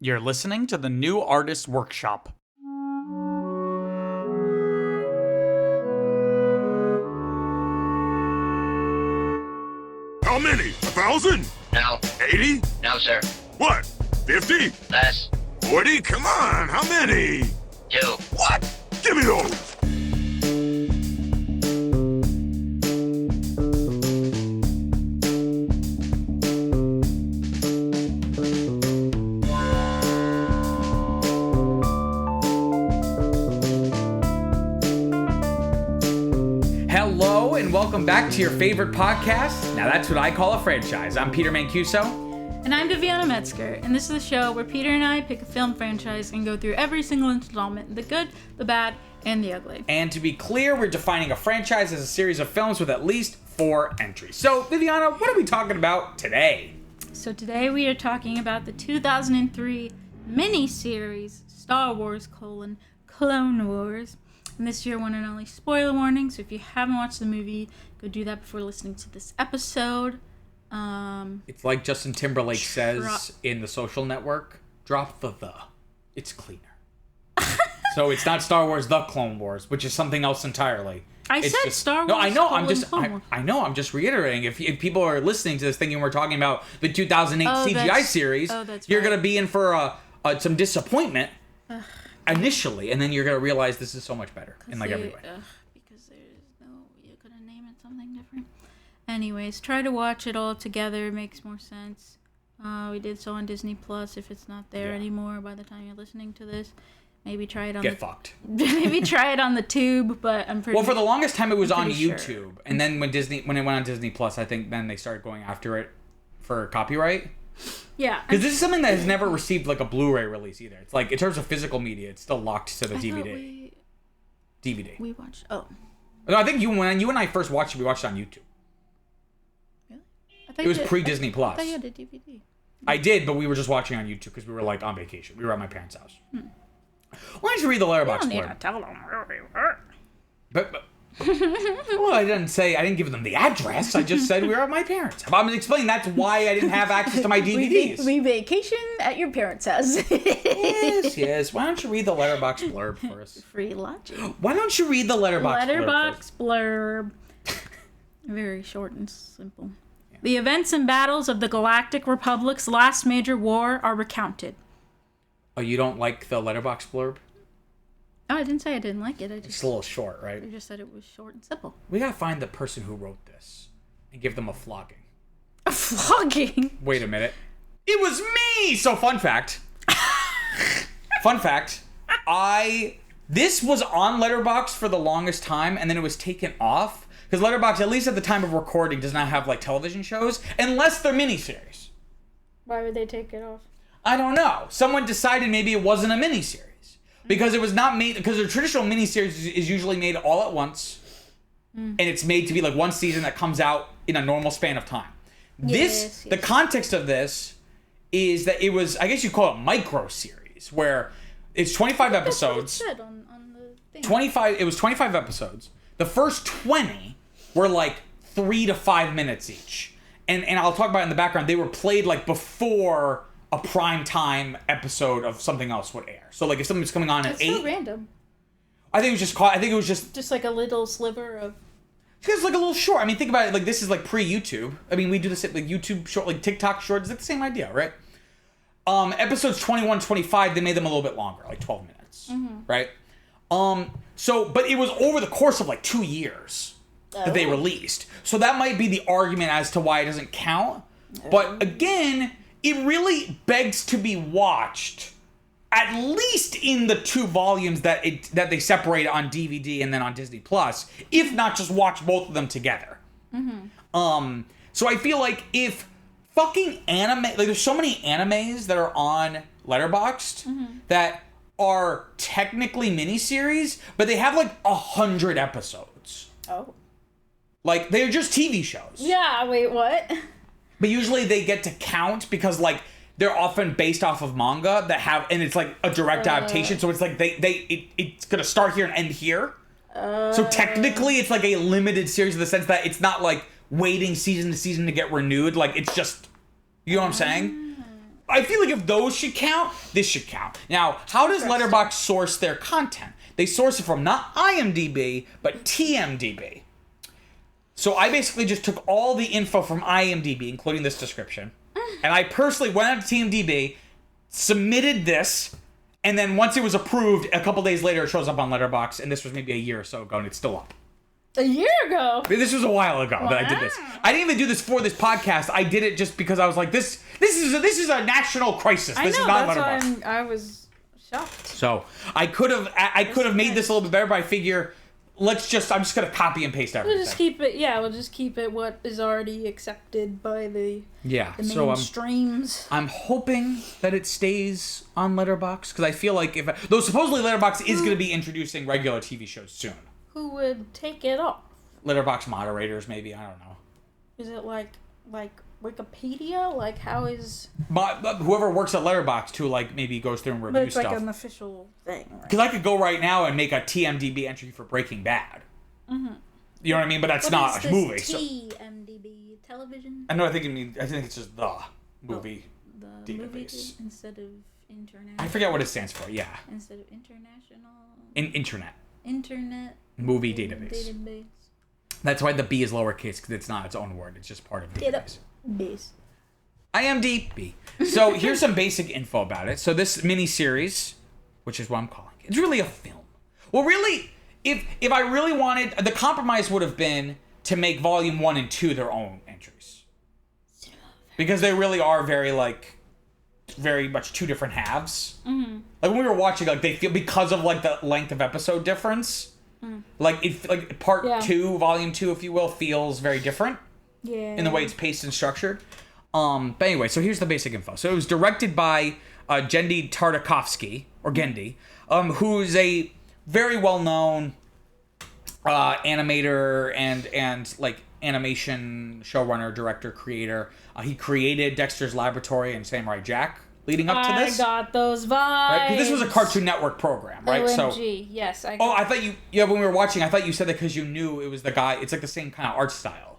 You're listening to the New Artist Workshop. How many? 1,000? No. 80? No, sir. What? 50? Less. 40? Come on, how many? 2. What? Give me those! Hello and welcome back to your favorite podcast. Now that's what I call a franchise. I'm Peter Mancuso. And I'm Deviana Metzger, and this is the show where Peter and I pick a film franchise and go through every single installment, the good, the bad, and the ugly. And to be clear, we're defining a franchise as a series of films with at least 4 entries. So, Viviana, what are we talking about today? So today we are talking about the 2003 mini-series Star Wars: Clone Wars. And this is your one and only spoiler warning, so if you haven't watched the movie, go do that before listening to this episode. It's like Justin Timberlake says in The Social Network, drop the. It's cleaner. So it's not Star Wars: The Clone Wars, which is something else entirely. It's said just, Star Wars. No, I know. I know. I'm just reiterating. If people are listening to this thinking we're talking about the 2008 CGI series, you're going to be in for some disappointment initially, and then you're going to realize this is so much better in like every way. Because you couldn't name it something different. Anyways, try to watch it all together. It makes more sense. We did so on Disney Plus. If it's not there anymore by the time you're listening to this, maybe try it on fucked. Maybe try it on the tube, but I'm pretty. Well, for the longest time, it was on sure. YouTube, and then when it went on Disney Plus, I think then they started going after it for copyright. Yeah, because this is something that has never received like a Blu-ray release either. It's like in terms of physical media, it's still locked to the DVD. DVD. We watched. Oh. No, I think when you and I first watched it, we watched it on YouTube. Really? It was pre-Disney Plus. I thought you had a DVD. I did, but we were just watching on YouTube because we were like on vacation. We were at my parents' house. Why don't you read the letterbox blurb? Tell them where we were. But well, I didn't give them the address. I just said we were at my parents' house. I'm explaining that's why I didn't have access to my DVDs. We vacation at your parents' house. Yes. Why don't you read the letterbox blurb for us? Free lodging. Why don't you read the letterbox blurb? Very short and simple. Yeah. The events and battles of the Galactic Republic's last major war are recounted. Oh, you don't like the letterbox blurb? Oh, I didn't say I didn't like it. It's a little short, right? You just said it was short and simple. We gotta find the person who wrote this and give them a flogging. A flogging? Wait a minute. It was me! So, fun fact. This was on Letterboxd for the longest time, and then it was taken off. Because Letterboxd, at least at the time of recording, does not have, like, television shows, unless they're miniseries. Why would they take it off? I don't know. Someone decided maybe it wasn't a miniseries. Because it was not made, because a traditional miniseries is usually made all at once, and it's made to be like one season that comes out in a normal span of time. The context of this is that it was, I guess you call it micro series, where it's 25 episodes. That's what it said on the thing. 25. It was 25 episodes. The first 20 were like 3 to 5 minutes each, and I'll talk about it in the background. They were played like before a prime time episode of something else would air. So like if something's coming on at 8. It's so random. I think it was just like a little sliver of. It's like a little short. I mean, think about it. Like this is like pre-YouTube. I mean, we do this at like YouTube short, like TikTok short. It's like the same idea, right? Episodes 21, 25, they made them a little bit longer, like 12 minutes, right? But it was over the course of like 2 years that they released. So that might be the argument as to why it doesn't count. But again, it really begs to be watched, at least in the 2 volumes that they separate on DVD and then on Disney Plus, if not just watch both of them together. So I feel like if fucking anime, like there's so many animes that are on Letterboxd that are technically miniseries, but they have like 100 episodes. Oh. Like they're just TV shows. Yeah. Wait. What? But usually they get to count because like they're often based off of manga that have, and it's like a direct adaptation. So it's like it's gonna start here and end here. So technically it's like a limited series in the sense that it's not like waiting season to season to get renewed. Like it's just, you know what I'm saying? I feel like if those should count, this should count. Now, how does Letterboxd source their content? They source it from not IMDb, but TMDB. So I basically just took all the info from IMDb, including this description, and I personally went out to TMDB, submitted this, and then once it was approved, a couple days later it shows up on Letterboxd, and this was maybe a year or so ago, and it's still up. A year ago? I mean, this was a while ago that I did this. I didn't even do this for this podcast. I did it just because I was like, this is a national crisis. This is not Letterboxd. I was shocked. So I could have made this a little bit better, but I figure I'm just gonna copy and paste everything. We'll just keep it what is already accepted by the mainstreams. I'm hoping that it stays on Letterboxd because I feel like though supposedly Letterboxd is gonna be introducing regular TV shows soon. Who would take it off? Letterboxd moderators, maybe. I don't know. Is it like Wikipedia? Like, how is... But whoever works at Letterboxd who, like, maybe goes through and reviews stuff. But it's like an official thing, right? Because I could go right now and make a TMDB entry for Breaking Bad. Mm-hmm. You know what I mean? But that's not a movie. TMDB? Television? I think it's just the movie database. Movie instead of international. I forget what it stands for, yeah. Instead of international... Internet. Movie database. That's why the B is lowercase, because it's not its own word. It's just part of the database. IMDb. So here's some basic info about it. So this miniseries, which is what I'm calling it, it's really a film. Well, really, if I really wanted, the compromise would have been to make Volume 1 and 2 their own entries. Because they really are very much two different halves. Mm-hmm. Like when we were watching, like they feel, because of like the length of episode difference, like part 2, Volume 2, if you will, feels very different. Yeah. In the way it's paced and structured. But anyway, so here's the basic info. So it was directed by Genndy Tartakovsky, or Genndy, who's a very well-known animator and like animation showrunner, director, creator. He created Dexter's Laboratory and Samurai Jack leading up to this. I got those vibes. Right? 'Cause this was a Cartoon Network program, right? OMG. So, yes. I thought when we were watching, I thought you said that because you knew it was the guy. It's like the same kind of art style.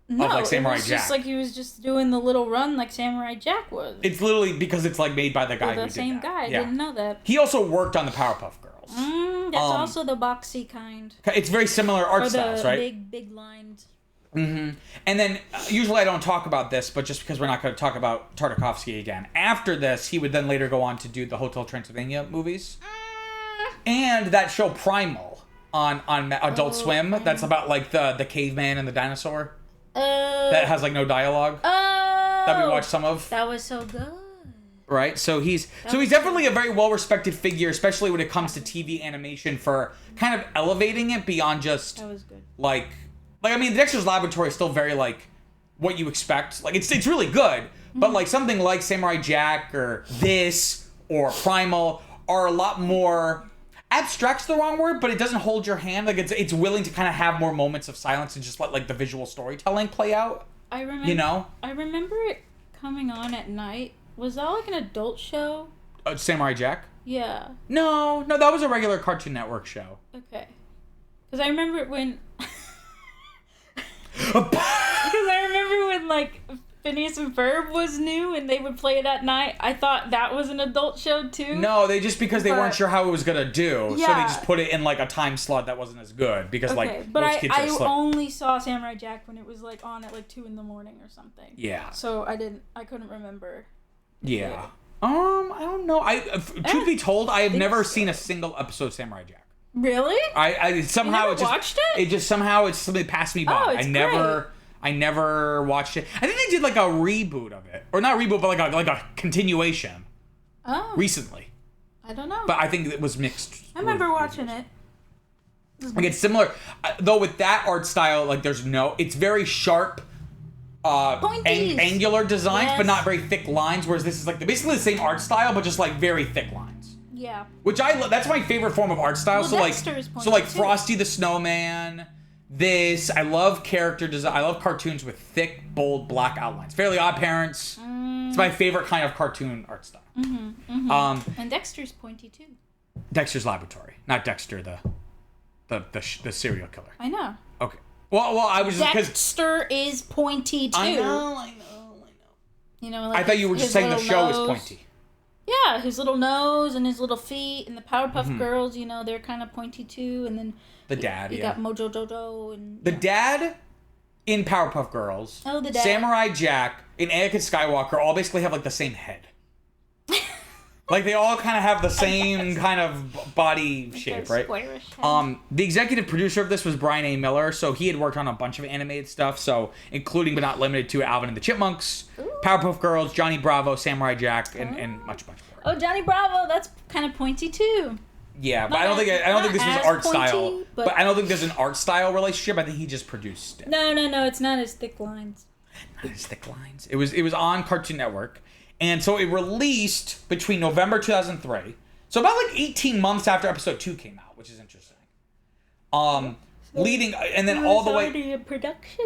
No, of like Samurai it was Jack. just like he was just doing the little run like Samurai Jack was. It's literally because it's like made by the guy who did that. The same guy. I didn't know that. He also worked on the Powerpuff Girls. That's also the boxy kind. It's very similar art styles, right? Big lined. Mm-hmm. And then usually I don't talk about this, but just because we're not going to talk about Tartakovsky again. After this, he would then later go on to do the Hotel Transylvania movies, and that show Primal on Adult Swim. That's about like the caveman and the dinosaur. That has like no dialogue. That we watched some of. That was so good. Right, so he's definitely a very well respected figure, especially when it comes to TV animation, for kind of elevating it beyond just. That was good. Like I mean, Dexter's Laboratory is still very like what you expect. Like it's really good, but like something like Samurai Jack or this or Primal are a lot more. Abstract's the wrong word, but it doesn't hold your hand. Like it's willing to kind of have more moments of silence and just let like the visual storytelling play out. I remember. You know. I remember it coming on at night. Was that like an adult show? Samurai Jack? Yeah. No, that was a regular Cartoon Network show. Okay. Because I remember when. Because I remember when like Phineas and Ferb was new and they would play it at night. I thought that was an adult show too. No, because they weren't sure how it was gonna do, yeah. So they just put it in like a time slot that wasn't as good because like but most kids are asleep. I only saw Samurai Jack when it was like on at like 2 a.m. or something. Yeah. So I couldn't remember. Yeah. I don't know. Truth be told, I have never seen a single episode of Samurai Jack. Really? I somehow you never watched it? It just somehow it's something passed me by. I never watched it. I think they did like a reboot of it, or not a reboot, but like a continuation. Oh. Recently. I don't know. But I think it was mixed. I remember watching it. Like it's similar, though with that art style. Like it's very sharp, angular designs, but not very thick lines. Whereas this is like basically the same art style, but just like very thick lines. Yeah. Which that's my favorite form of art style. Well, so like Frosty the Snowman. I love character design. I love cartoons with thick, bold, black outlines. Fairly Odd Parents. It's my favorite kind of cartoon art style. Mm-hmm, mm-hmm. And Dexter's pointy too. Dexter's Laboratory, not Dexter the serial killer. I know. Okay. Well, I was just Dexter is pointy too. I know. You know, like I thought you were just saying the show is pointy. Yeah, his little nose and his little feet, and the Powerpuff Girls, you know, they're kind of pointy too, and then the dad, you got Mojo Jojo and the dad in Powerpuff Girls. Oh, the dad. Samurai Jack and Anakin Skywalker all basically have like the same head. Like they all kind of have the same kind of body shape, right? Squarish head. The executive producer of this was Brian A. Miller, so he had worked on a bunch of animated stuff, so including but not limited to Alvin and the Chipmunks, Powerpuff Girls, Johnny Bravo, Samurai Jack, and much more. Oh, Johnny Bravo, that's kind of pointy too. Yeah, but I don't think this was art style. But I don't think there's an art style relationship. I think he just produced it. No, it's not as thick lines. Not as thick lines. It was on Cartoon Network. And so it released between November 2003. So about like 18 months after episode 2 came out, which is interesting. Leading and then all the way already in production?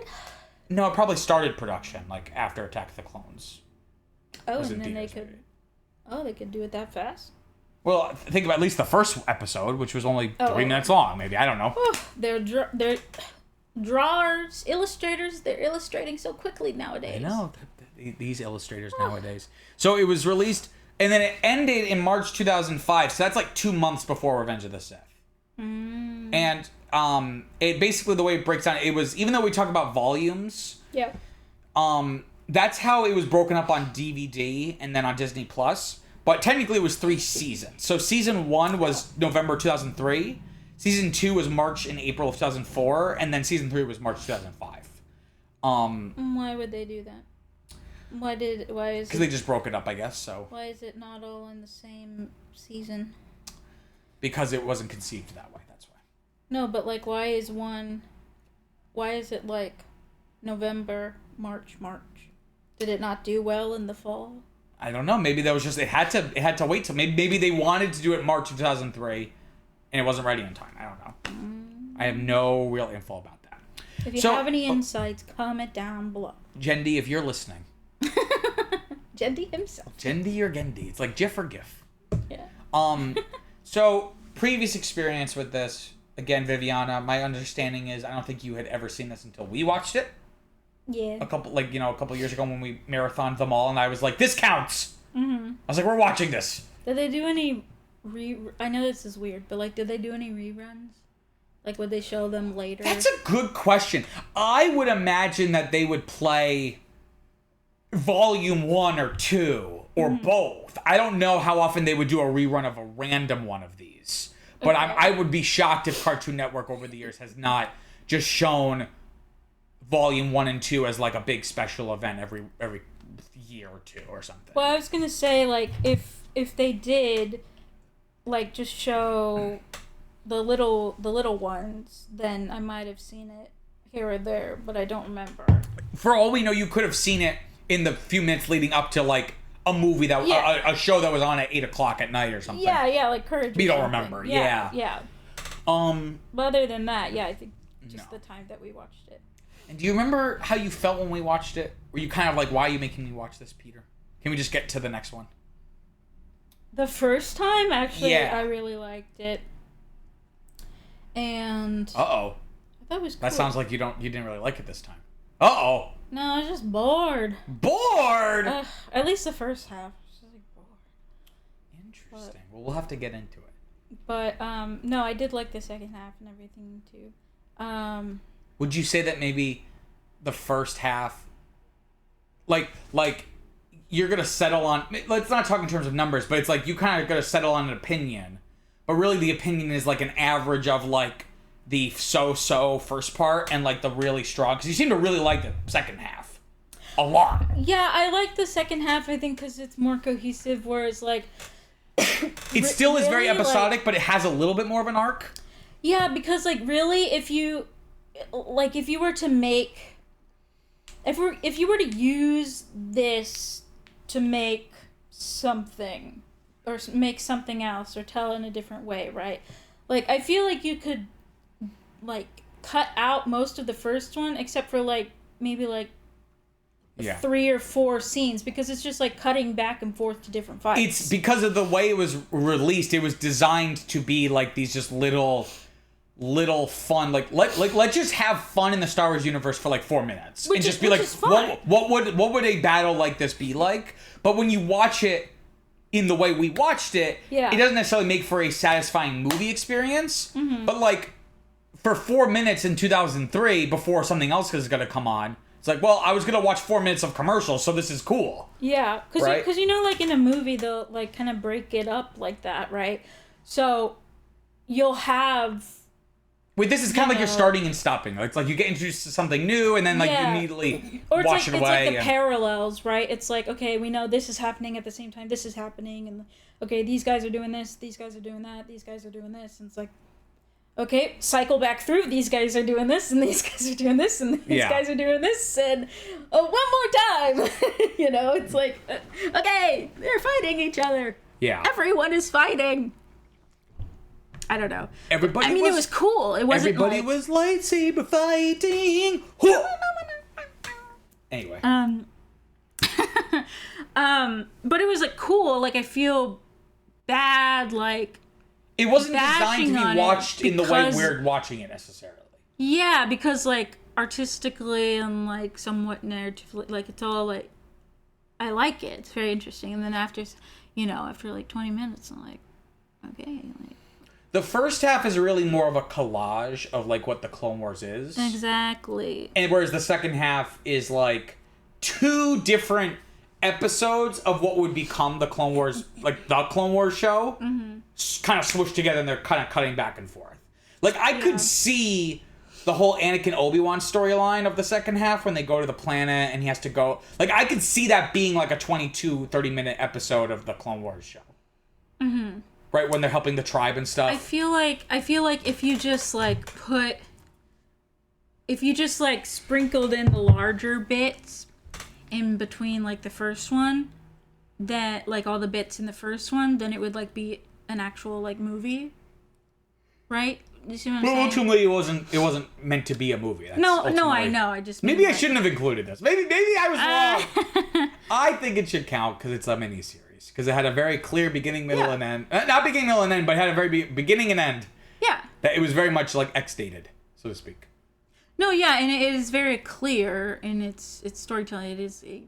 No, it probably started production like after Attack of the Clones. Oh, and then they could they could do it that fast? Well, think about at least the first episode, which was only 3 minutes long, maybe. I don't know. They're drawers, illustrators, they're illustrating so quickly nowadays. I know. These illustrators nowadays. So it was released, and then it ended in March 2005. So that's like 2 months before Revenge of the Sith. And it basically, the way it breaks down, it was, even though we talk about volumes, that's how it was broken up on DVD and then on Disney Plus. But technically, it was 3 seasons. So season 1 was November 2003. Season 2 was March and April of 2004, and then season 3 was March 2005. Why would they do that? Why is because they just broke it up, I guess. So why is it not all in the same season? Because it wasn't conceived that way. That's why. No, but like, why is it like November, March? Did it not do well in the fall? I don't know. Maybe that was just it had to wait till maybe they wanted to do it March 2003, and it wasn't ready in time. I don't know. I have no real info about that. If you have any insights, comment down below. Genndy, if you're listening. Genndy himself. Genndy or Genndy. It's like GIF or GIF. Yeah. So, previous experience with this, again, Viviana, my understanding is I don't think you had ever seen this until we watched it. Yeah. A couple years ago when we marathoned them all, and I was like, this counts! I was like, we're watching this! Did they do any I know this is weird, but like, did they do any reruns? Like, would they show them later? That's a good question. I would imagine that they would play volume 1 or 2 or both. I don't know how often they would do a rerun of a random one of these. But okay. I would be shocked if Cartoon Network over the years has not just shown volume 1 and 2 as like a big special event every year or 2 or something. Well, I was going to say, like, if they did, like, just show the little ones, then I might have seen it here or there, but I don't remember. For all we know, you could have seen it in the few minutes leading up to like a movie that a show that was on at 8:00 at night or something. Yeah, like Courage. We don't remember. Yeah. But other than that, I think just the time that we watched it. And do you remember how you felt when we watched it? Were you kind of like, why are you making me watch this, Peter? Can we just get to the next one? The first time, actually, I really liked it. And I thought it was cool. That sounds like you didn't really like it this time. No, I was just bored. Bored? At least the first half. I was just like bored. Interesting. Well, we'll have to get into it. But no, I did like the second half and everything too. Would you say that maybe the first half, like you're gonna settle on? Let's not talk in terms of numbers, but it's like you kind of gotta settle on an opinion. But really, the opinion is like an average of like the so-so first part and like the really strong. Because you seem to really like the second half a lot. Yeah, I like the second half, I think, because it's more cohesive, whereas like... it still is very episodic, but it has a little bit more of an arc. Yeah, because like really, if you were to make... If you were to use this to make something... or make something else, or tell in a different way, right? Like, I feel like you could, like, cut out most of the first one, except for, like, maybe, like, 3 or 4 scenes, because it's just, like, cutting back and forth to different fights. It's because of the way it was released, it was designed to be, like, these just little little fun, like let's just have fun in the Star Wars universe for like 4 minutes, and just be like, what would a battle like this be like? But when you watch it in the way we watched it, it doesn't necessarily make for a satisfying movie experience. But like for 4 minutes in 2003, before something else is gonna come on, it's like, well, I was gonna watch 4 minutes of commercials, so this is cool. Yeah, because you know, like in a movie, they'll like kind of break it up like that, right? So you'll have. Wait, this is kind of like you're starting and stopping. It's like you get introduced to something new, and then like you immediately wash it away. It's like the parallels, right? It's like, okay, we know this is happening at the same time. This is happening, and okay, these guys are doing this. These guys are doing that. These guys are doing this, and it's like, okay, cycle back through. These guys are doing this, and these guys are doing this, and these guys are doing this, and one more time. You know, it's like, okay, they're fighting each other. Yeah, everyone is fighting. I don't know. It was cool. It wasn't everybody was lightsaber fighting. Anyway. But it was like cool. Like I feel bad. Like it wasn't designed to be watched in the way we're watching it necessarily. Yeah, because like artistically and like somewhat narratively, like it's all like I like it. It's very interesting. And then after like 20 minutes, I'm like, okay, like. The first half is really more of a collage of like what the Clone Wars is. Exactly. And whereas the second half is like 2 different episodes of what would become the Clone Wars, like the Clone Wars show, kind of smooshed together, and they're kind of cutting back and forth. Like I could see the whole Anakin Obi-Wan storyline of the second half when they go to the planet and he has to go. Like I could see that being like a 30-minute episode of the Clone Wars show. Mm-hmm. Right, when they're helping the tribe and stuff. I feel like if you just sprinkled in the larger bits in between like the first one, that like all the bits in the first one, then it would like be an actual like movie. Right? You see what I'm saying? Ultimately it wasn't meant to be a movie. That's no, I know. I just maybe I shouldn't have included this. Maybe I was wrong. I think it should count because it's a miniseries. Because it had a very clear beginning, middle, and end. Not beginning, middle, and end, but it had a very beginning and end. Yeah. That it was very much like X-dated, so to speak. No, yeah, and it is very clear in its storytelling. It is a,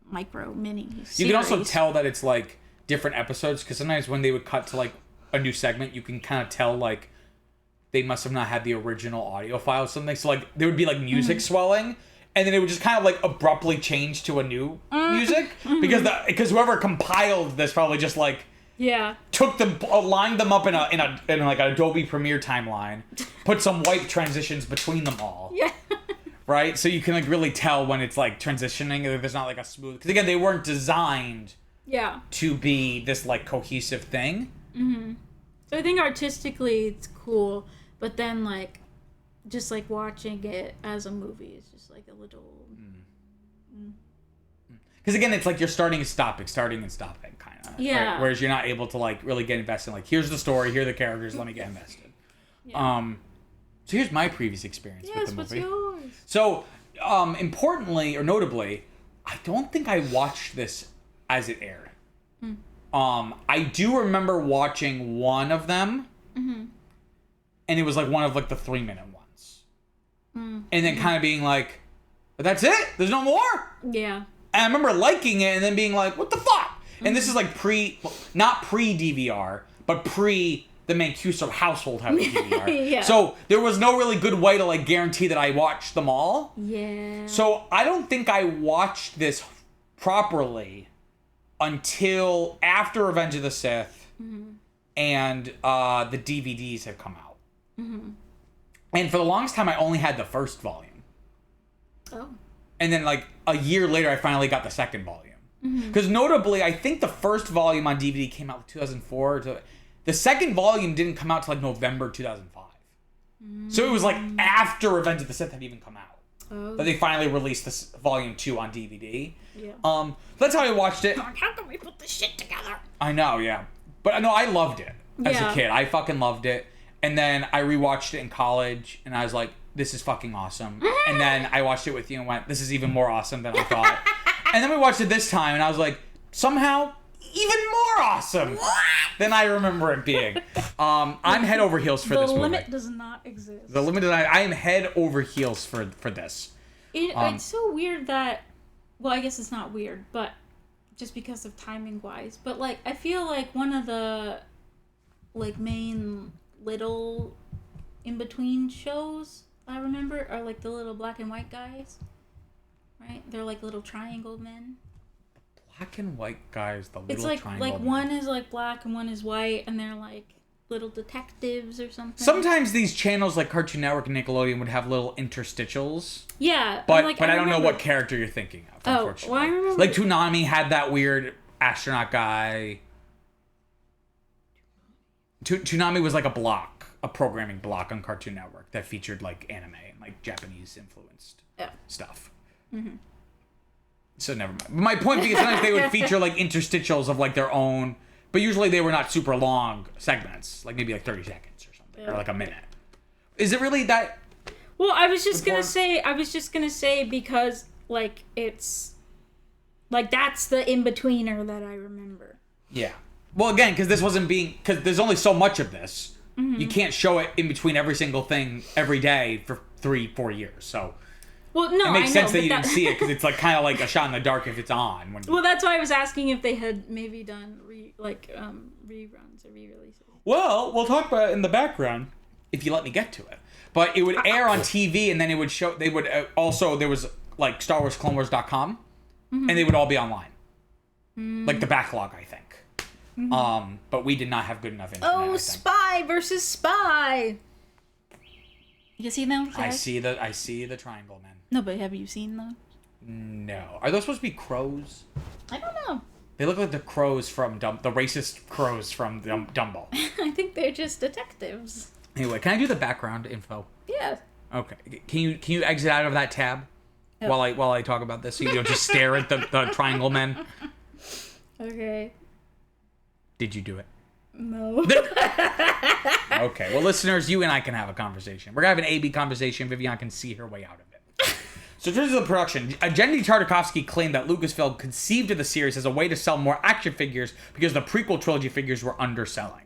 micro, mini series. You can also tell that it's like different episodes, because sometimes when they would cut to like a new segment, you can kind of tell like they must have not had the original audio file or something. So like there would be like music swelling. And then it would just kind of like abruptly change to a new music because whoever compiled this probably just like took them, lined them up in like an Adobe Premiere timeline, put some white transitions between them all. Yeah. Right, so you can like really tell when it's like transitioning. There's not like a smooth, because again they weren't designed to be this like cohesive thing. Mm-hmm. So I think artistically it's cool, but then like just like watching it as a movie is just like a little. Because again, it's like you're starting and stopping, kind of. Yeah. Right? Whereas you're not able to like really get invested. Like, here's the story, here are the characters. Let me get invested. Yeah. So here's my previous experience with the movie. What's yours? So, importantly or notably, I don't think I watched this as it aired. I do remember watching one of them, and it was like one of like the 3-minute ones, and then kind of being like, "That's it? There's no more?" Yeah. And I remember liking it and then being like, "What the fuck?" And this is like not pre DVR, but pre the Mancuso household having DVR. Yeah. So there was no really good way to like guarantee that I watched them all. Yeah. So I don't think I watched this properly until after Revenge of the Sith and the DVDs have come out. And for the longest time, I only had the first volume. Oh. And then like a year later, I finally got the second volume. Because notably, I think the first volume on DVD came out in 2004. The second volume didn't come out till like November 2005. So it was like after Revenge of the Sith had even come out that they finally released this volume 2 on DVD. Yeah. That's how I watched it. How can we put this shit together? I know, yeah. But no, I loved it as a kid. I fucking loved it. And then I rewatched it in college, and I was like, this is fucking awesome. And then I watched it with you and went, this is even more awesome than I thought. And then we watched it this time, and I was like, somehow, even more awesome than I remember it being. I'm head over heels for this movie. The limit does not exist. The limit, I am head over heels for this. It's so weird that, well, I guess it's not weird, but just because of timing wise, but like I feel like one of the like main little in between shows I remember are like the little black and white guys, right? They're like little triangle men. Black and white guys, the little it's like triangle men. One is like black and one is white, and they're like little detectives or something. Sometimes these channels like Cartoon Network and Nickelodeon would have little interstitials. Yeah, but like, I don't know what character you're thinking of. Unfortunately. Well, I remember like Toonami had that weird astronaut guy. Toonami was like a programming block on Cartoon Network that featured like anime and like Japanese influenced stuff. Mm-hmm. So never mind. My point being, sometimes they would feature like interstitials of like their own, but usually they were not super long segments, like maybe like 30 seconds or something, or like a minute. Is it really that? Well, I was just gonna say because like it's like that's the in-betweener that I remember. Yeah. Well, again, because this wasn't because there's only so much of this. Mm-hmm. You can't show it in between every single thing every day for 3-4 years. So, well, no, it makes sense that you didn't see it because it's like kind of like a shot in the dark if it's on. Well, that's why I was asking if they had maybe done reruns or re-releases. Well, we'll talk about it in the background if you let me get to it. But it would air on TV, and then it would show. They would also there was like StarWarsCloneWars.com, and they would all be online, like the backlog, I think. Mm-hmm. But we did not have good enough internet. Oh, Spy versus Spy. You see them? I see the triangle men. No, but have you seen them? No. Are those supposed to be crows? I don't know. They look like the crows from the racist crows from Dumbo. I think they're just detectives. Anyway, can I do the background info? Yeah. Okay. Can you exit out of that tab while I talk about this? So you don't just stare at the triangle men. Okay. Did you do it? No. Okay. Well, listeners, you and I can have a conversation. We're gonna have an A/B conversation. Vivian can see her way out of it. So in terms of the production, Genndy Tartakovsky claimed that Lucasfilm conceived of the series as a way to sell more action figures because the prequel trilogy figures were underselling.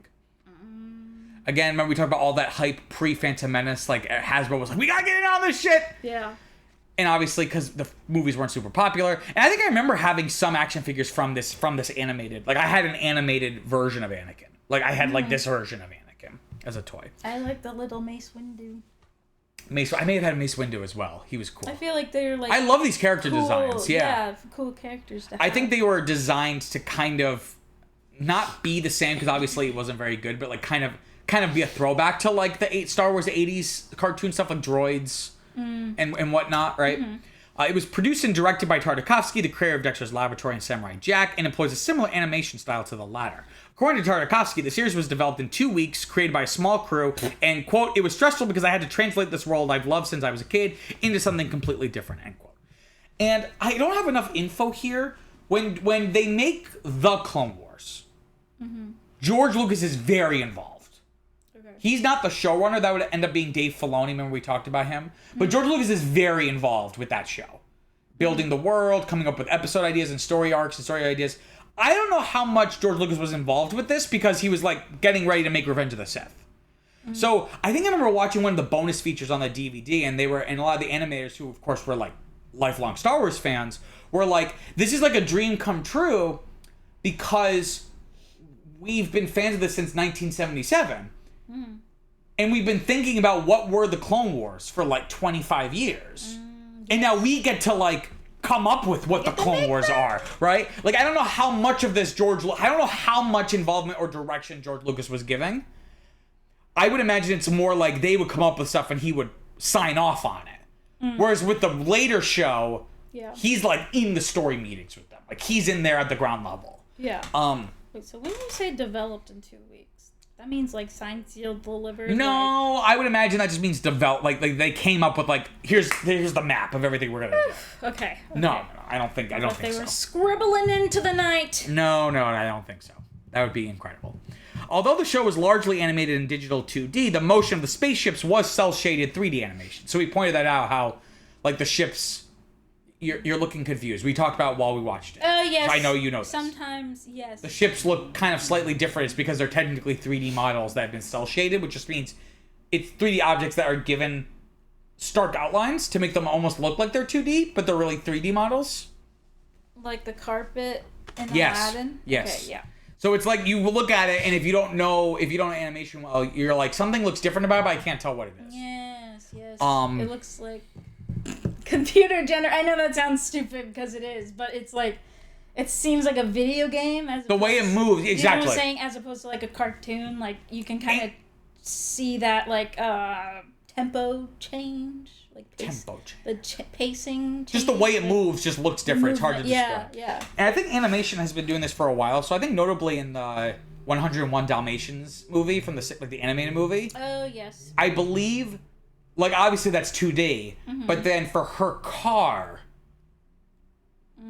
Again, remember we talked about all that hype pre-Phantom Menace? Like, Hasbro was like, we gotta get in on this shit! Yeah. And obviously, because the movies weren't super popular. And I think I remember having some action figures from this animated. Like, I had an animated version of Anakin. Like, I had, like, this version of Anakin as a toy. I like the little Mace Windu. I may have had Mace Windu as well. He was cool. I feel like they're, like... I love these character designs, Yeah, cool characters to have. I think they were designed to kind of not be the same, because obviously it wasn't very good, but, like, kind of be a throwback to, like, the Star Wars 80s cartoon stuff, like droids and whatnot, right? Mm-hmm. It was produced and directed by Tartakovsky, the creator of Dexter's Laboratory and Samurai Jack, and employs a similar animation style to the latter. According to Tartakovsky, the series was developed in 2 weeks, created by a small crew, and, quote, it was stressful because I had to translate this world I've loved since I was a kid into something completely different, end quote. And I don't have enough info here. When they make The Clone Wars, George Lucas is very involved. He's not the showrunner. That would end up being Dave Filoni. Remember we talked about him? But George Lucas is very involved with that show. Building the world, coming up with episode ideas and story arcs and story ideas. I don't know how much George Lucas was involved with this because he was like getting ready to make Revenge of the Sith. So I think I remember watching one of the bonus features on the DVD, and a lot of the animators who of course were like lifelong Star Wars fans were like, this is like a dream come true because we've been fans of this since 1977. And we've been thinking about what were the Clone Wars for like 25 years. And now we get to like come up with what the Clone Wars are, right? Like, I don't know how much of this I don't know how much involvement or direction George Lucas was giving. I would imagine it's more like they would come up with stuff and he would sign off on it. Whereas with the later show, he's like in the story meetings with them. Like he's in there at the ground level. Yeah. Wait, so when you say developed in 2 weeks, that means like signed, sealed, delivered? No, I would imagine that just means develop. Like they came up with like here's the map of everything we're gonna do. Okay. No, I don't think so. They were scribbling into the night. No, I don't think so. That would be incredible. Although the show was largely animated in digital 2D, the motion of the spaceships was cel-shaded 3D animation. So we pointed that out how like the ships you're looking confused. We talked about while we watched it. Oh, yes. I know you know this. Sometimes, yes. The ships look kind of slightly different. It's because they're technically 3D models that have been cel shaded, which just means it's 3D objects that are given stark outlines to make them almost look like they're 2D, but they're really 3D models. Like the carpet in Aladdin? Yes. Okay, yeah. So it's like you look at it, and if you don't know animation well, you're like, something looks different about it, but I can't tell what it is. Yes. It looks like computer generated. I know that sounds stupid because it is, but it's like, it seems like a video game. The way it moves, exactly. You know what I'm saying? As opposed to like a cartoon, like you can kind of see that like tempo change. Like pacing change. Just the way it moves just looks different. It's hard to describe. Yeah. And I think animation has been doing this for a while. So I think notably in the 101 Dalmatians movie from the animated movie. Oh, yes. I believe, like, obviously that's 2D, but then for her car,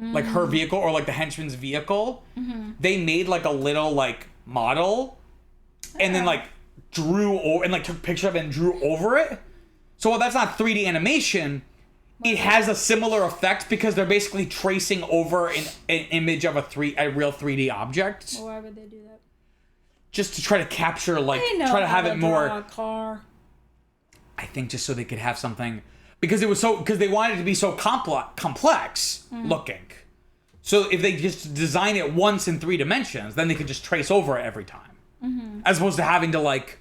like her vehicle or like the henchman's vehicle, they made like a little like model and then like drew and like took pictures of it and drew over it. So while that's not 3D animation, it has a similar effect because they're basically tracing over an image of a real 3D object. Why would they do that? Just to try to capture, like, try to have it more. Draw a car. I think just so they could have something, because they wanted it to be so complex looking. So if they just design it once in 3 dimensions, then they could just trace over it every time, as opposed to having to like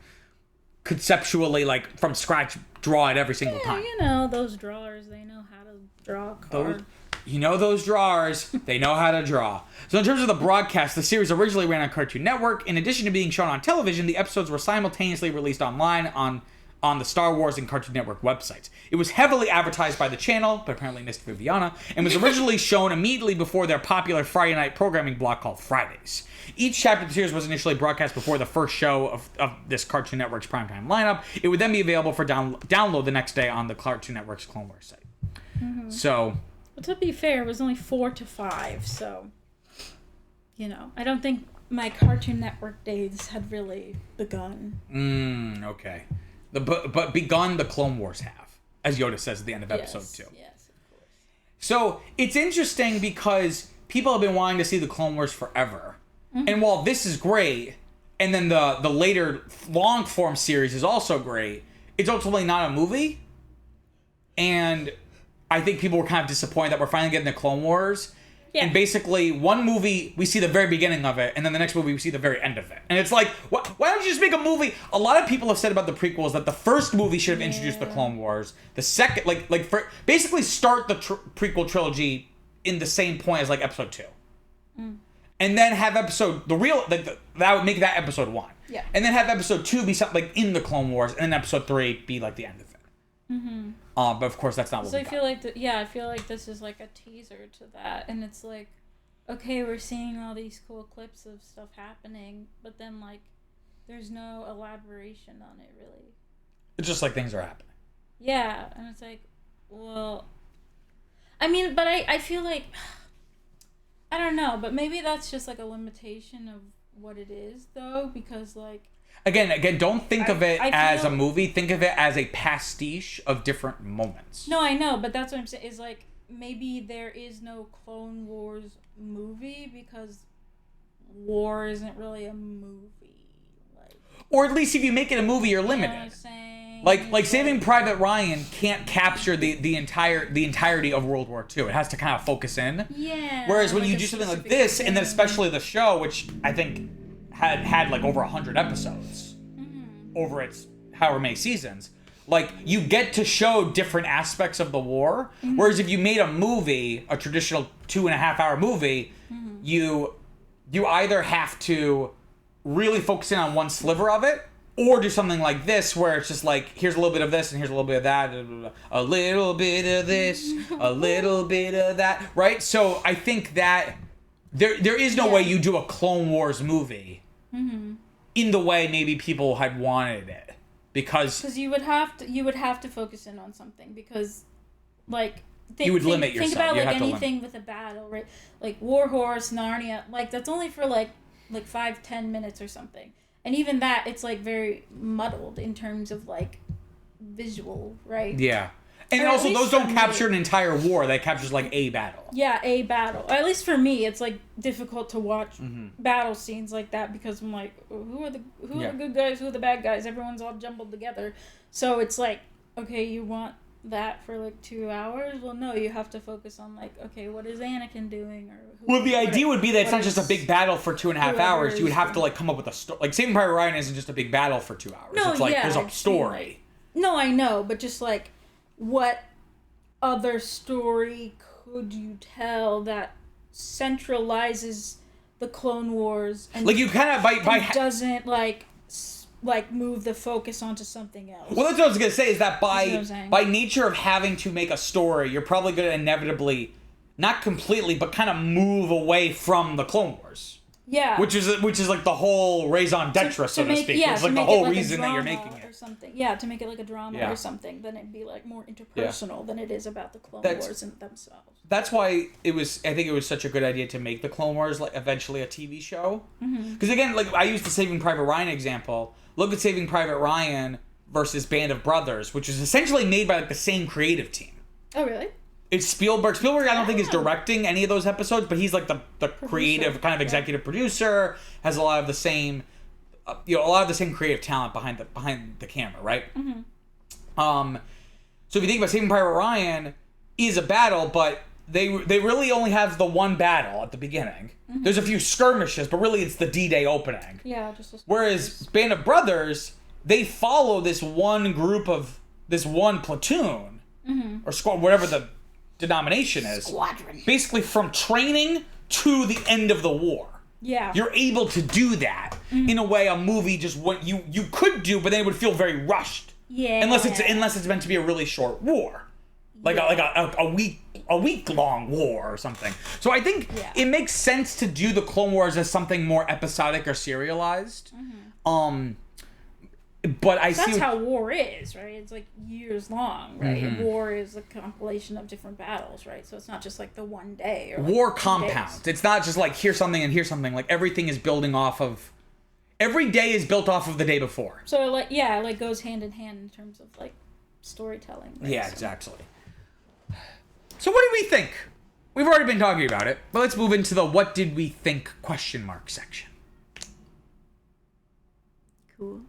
conceptually like from scratch draw it every single time. You know those drawers, they know how to draw a car. Those drawers, they know how to draw. So in terms of the broadcast, the series originally ran on Cartoon Network. In addition to being shown on television, the episodes were simultaneously released online on the Star Wars and Cartoon Network websites. It was heavily advertised by the channel, but apparently missed Viviana, and was originally shown immediately before their popular Friday night programming block called Fridays. Each chapter of the series was initially broadcast before the first show of this Cartoon Network's primetime lineup. It would then be available for download the next day on the Cartoon Network's Clone Wars site. So... But to be fair, it was only 4 to 5, so... You know, I don't think my Cartoon Network days had really begun. Okay. But begun the Clone Wars have, as Yoda says at the end of episode 2. Yes, of course. So it's interesting because people have been wanting to see the Clone Wars forever. And while this is great, and then the later long form series is also great, it's ultimately not a movie. And I think people were kind of disappointed that we're finally getting the Clone Wars. Yeah. And basically, one movie, we see the very beginning of it, and then the next movie, we see the very end of it. And it's like, why don't you just make a movie? A lot of people have said about the prequels that the first movie should have introduced the Clone Wars. The second, basically start the prequel trilogy in the same point as, like, episode 2. And then have that would make that episode 1. Yeah. And then have episode 2 be something, like, in the Clone Wars, and then episode 3 be, like, the end of it. But of course that's not what I feel like I feel like this is like a teaser to that, and it's like, okay, we're seeing all these cool clips of stuff happening, but then like there's no elaboration on it really. It's just like things are happening. Yeah, and it's like, well, I mean, but I feel like, I don't know, but maybe that's just like a limitation of what it is though, because like, Again, don't think of it as a movie. Think of it as a pastiche of different moments. No, I know, but that's what I'm saying. Is like, maybe there is no Clone Wars movie because war isn't really a movie. Or at least if you make it a movie, you're limited. You know what I'm saying? Like Saving Private Ryan can't capture the entirety of World War II. It has to kind of focus in. Yeah. Whereas when you do something like this, and then especially the show, which I think had like over 100 episodes over its however many seasons, like you get to show different aspects of the war. Whereas if you made a movie, a traditional 2.5 hour movie, you either have to really focus in on one sliver of it, or do something like this where it's just like, here's a little bit of this and here's a little bit of that, a little bit of this, a little bit of that, right? So I think that there is no way you do a Clone Wars movie in the way maybe people had wanted it, because you would have to focus in on something, because like you would limit yourself. Think about like anything with a battle, right? Like War Horse, Narnia, like that's only for like 5-10 minutes or something, and even that it's like very muddled in terms of like visual, right? Yeah. And Or at also, least those for don't me. capture an entire war. They captures like a battle. Yeah, a battle. At least for me, it's like difficult to watch battle scenes like that because I'm like, who are the good guys? Who are the bad guys? Everyone's all jumbled together. So it's like, okay, you want that for like 2 hours? Well, no, you have to focus on like, okay, what is Anakin doing? Or Well, the idea would be that it's not just a big battle for 2.5 hours. You would have to like come up with a story. Like Saving Private Ryan isn't just a big battle for 2 hours. No, it's like yeah, there's a I just story. mean, like, no, I know, but just like, what other story could you tell that centralizes the Clone Wars and Like you kind of by doesn't like move the focus onto something else? Well, that's what I was gonna say. Is that That's what I'm saying. by nature of having to make a story, you're probably gonna inevitably, not completely, but kind of move away from the Clone Wars. Yeah. Which is like the whole raison d'etre, so to speak. Yeah, It's to like the make whole it like reason a that you're drama making or it. something. Yeah, to make it like a drama Yeah. or something, then it'd be like more interpersonal than it is about the Clone That's- Wars and themselves. That's why I think it was such a good idea to make the Clone Wars like eventually a TV show. Because again, like I used the Saving Private Ryan example. Look at Saving Private Ryan versus Band of Brothers, which is essentially made by like the same creative team. Oh, really? It's Spielberg. Spielberg, I don't think is directing any of those episodes, but he's like the creative kind of executive producer. Has a lot of the same, a lot of the same creative talent behind the camera, right? So if you think about Saving Private Ryan, is a battle, but they really only have the one battle at the beginning. There's a few skirmishes, but really it's the D-Day opening. Yeah, just. Whereas Band of Brothers, they follow this one platoon or squad, whatever the denomination is. Squadron. Basically from training to the end of the war. Yeah. You're able to do that in a way a movie just what you could do, but then it would feel very rushed. Yeah. Unless it's meant to be a really short war. Like a week long war or something. So I think it makes sense to do the Clone Wars as something more episodic or serialized. But That's how war is, right? It's like years long, right? And war is a compilation of different battles, right? So it's not just like the one day or like war 2 compound. days. It's not just like here's something and here's something. Like everything is building off of. Every day is built off of the day before. So it goes hand in hand in terms of like storytelling. Right? Yeah, So- exactly. So what did we think? We've already been talking about it, but let's move into the what did we think ? Section. Cool.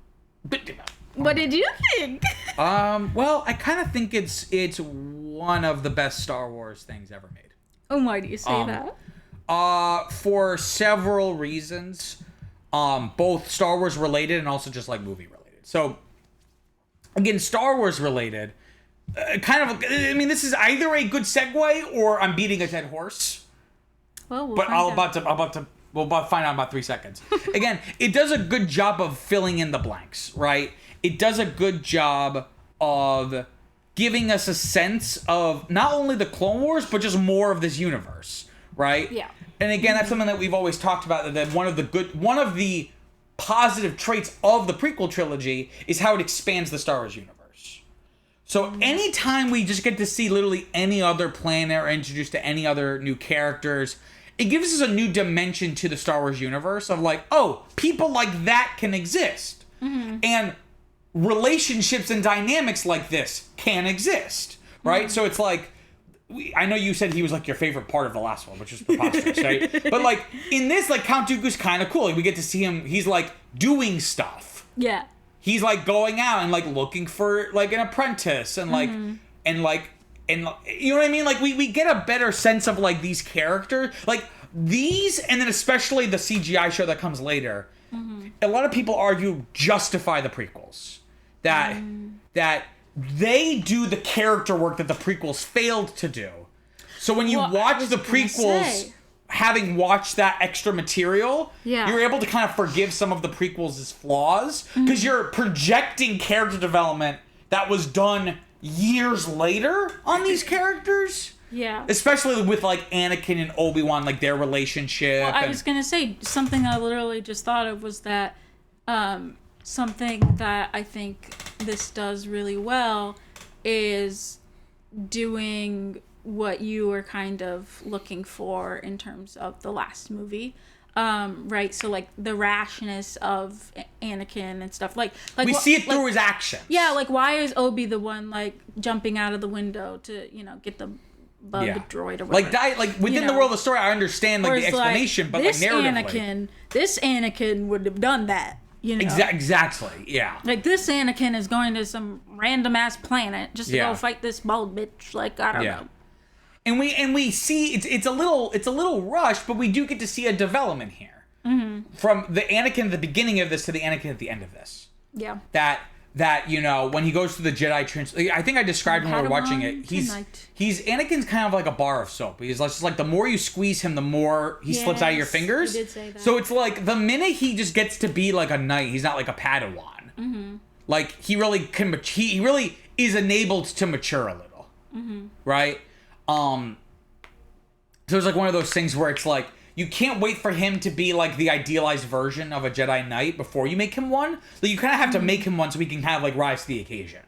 What did you think? Well, I kind of think it's one of the best Star Wars things ever made. Oh, why do you say that? For several reasons, both Star Wars related and also just like movie related. So, again, Star Wars related, this is either a good segue or I'm beating a dead horse. Well, But we'll find out in about 3 seconds. Again, it does a good job of filling in the blanks, right? It does a good job of giving us a sense of not only the Clone Wars, but just more of this universe, right? Yeah. And again, that's something that we've always talked about, that one of the positive traits of the prequel trilogy is how it expands the Star Wars universe. So anytime we just get to see literally any other planet or introduced to any other new characters, it gives us a new dimension to the Star Wars universe of like, oh, people like that can exist. And relationships and dynamics like this can exist, right? So it's like, I know you said he was like your favorite part of the last one, which is preposterous, right? But like in this, like Count Dooku's kind of cool. Like, we get to see him, he's like doing stuff. Yeah. He's like going out and like looking for like an apprentice and like and you know what I mean? Like we get a better sense of like these characters, like these, and then especially the CGI show that comes later. A lot of people argue justify the prequels, that they do the character work that the prequels failed to do. So when you watch the prequels, having watched that extra material, you're able to kind of forgive some of the prequels' flaws because you're projecting character development that was done years later on these characters. Yeah. Especially with like Anakin and Obi-Wan, like their relationship. Well, I was gonna say something I literally just thought of was that something that I think this does really well is doing what you were kind of looking for in terms of the last movie, right? So like the rashness of Anakin and stuff. Like we see it through his actions. Yeah, like why is Obi the one like jumping out of the window to get the bug droid or whatever? Like within the world of the story, I understand like the explanation, but like narratively, this Anakin would have done that. Exactly. Yeah. Like this Anakin is going to some random ass planet just to go fight this bald bitch. Like I don't know. And we see it's a little rushed, but we do get to see a development here from the Anakin at the beginning of this to the Anakin at the end of this. Yeah. That when he goes through the Jedi I think I described when we were watching it. He's Anakin's kind of like a bar of soap. He's just like the more you squeeze him, the more he slips out of your fingers. You did say that. So it's like the minute he just gets to be like a knight, he's not like a Padawan. Mm-hmm. Like he really can. He really is enabled to mature a little, right? So it's like one of those things where it's like you can't wait for him to be like the idealized version of a Jedi Knight before you make him one. Like you kind of have to make him one so he can kind of like rise to the occasion.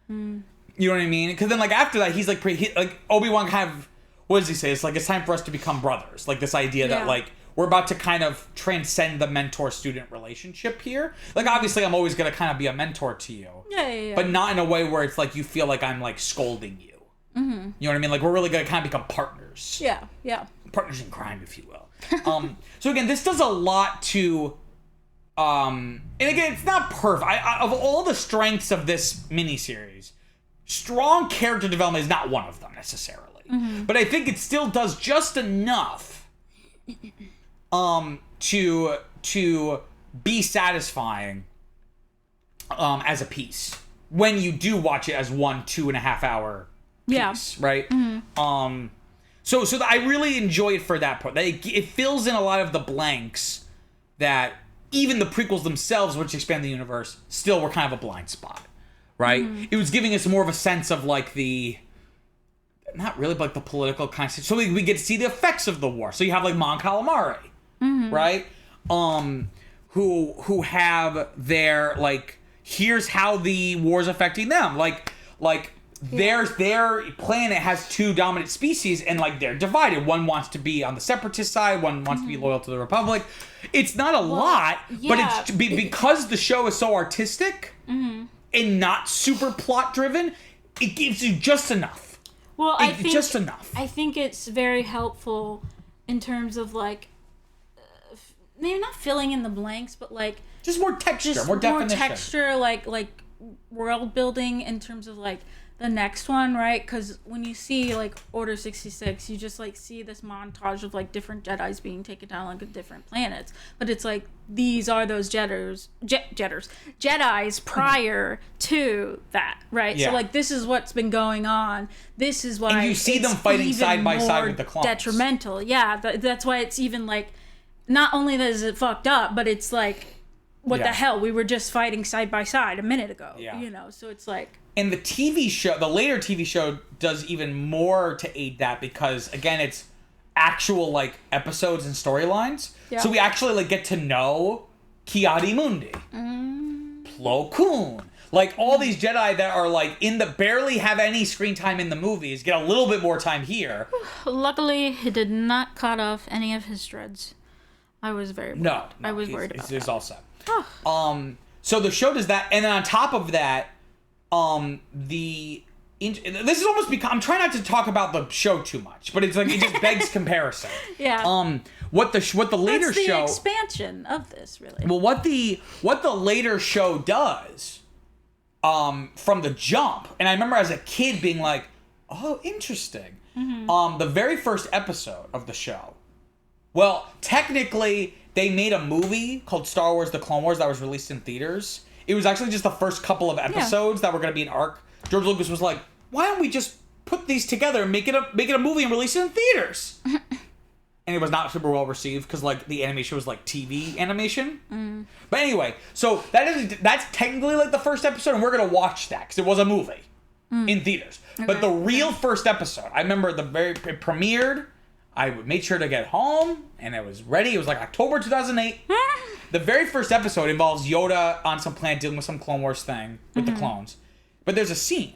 You know what I mean? Because then like after that, he's like like Obi-Wan kind of, what does he say? It's like it's time for us to become brothers. Like this idea that like we're about to kind of transcend the mentor-student relationship here. Like obviously I'm always gonna kind of be a mentor to you. Yeah. But not in a way where it's like you feel like I'm like scolding you. You know what I mean? Like we're really gonna kind of become partners. Yeah. Partners in crime, if you will. So again, this does a lot to, and again, it's not perfect. Of all the strengths of this miniseries, strong character development is not one of them necessarily. But I think it still does just enough, to be satisfying, as a piece when you do watch it as 1.5 hour piece, right? So I really enjoy it for that part. It fills in a lot of the blanks that even the prequels themselves, which expand the universe, still were kind of a blind spot, right? It was giving us more of a sense of like not really like the political kind of. So we get to see the effects of the war. So you have like Mon Calamari, right? Who have their like, here's how the war's affecting them, like. Their planet has two dominant species and like they're divided. One wants to be on the separatist side, one wants to be loyal to the Republic. It's not a lot, but it's because the show is so artistic and not super plot driven, it gives you just enough. Well, I think just enough. I think it's very helpful in terms of like maybe not filling in the blanks, but like just more texture, more definition. More texture, like world building in terms of like the next one, right? Because when you see like Order 66, you just like see this montage of like different Jedis being taken down like different planets, but it's like these are those Jedis prior to that, right? So like this is what's been going on. This is why, and you see them fighting side by side with the clones. Detrimental, that's why it's even like not only that is it fucked up, but it's like what the hell, we were just fighting side by side a minute ago. So it's like. And the TV show, the later TV show, does even more to aid that because, again, it's actual, like, episodes and storylines. Yeah. So we actually, like, get to know Ki-Adi-Mundi, Plo Koon. Like, all these Jedi that are, like, barely have any screen time in the movies get a little bit more time here. Luckily, he did not cut off any of his dreads. I was very worried. No, I was worried about that. It's all set. So the show does that, and then on top of that, this is almost I'm trying not to talk about the show too much, but it's like it just begs comparison. What the later That's the show expansion of this really. Well, what the later show does, from the jump, and I remember as a kid being like, oh, interesting. The very first episode of the show. Well, technically, they made a movie called Star Wars: The Clone Wars that was released in theaters. It was actually just the first couple of episodes that were going to be an arc. George Lucas was like, why don't we just put these together and make it a movie and release it in theaters? And it was not super well received because like the animation was like TV animation. But anyway, so that's technically like the first episode, and we're going to watch that because it was a movie in theaters. Okay. But the real first episode, I remember it premiered. I made sure to get home, and it was ready. It was like October 2008. The very first episode involves Yoda on some planet dealing with some Clone Wars thing with the clones. But there's a scene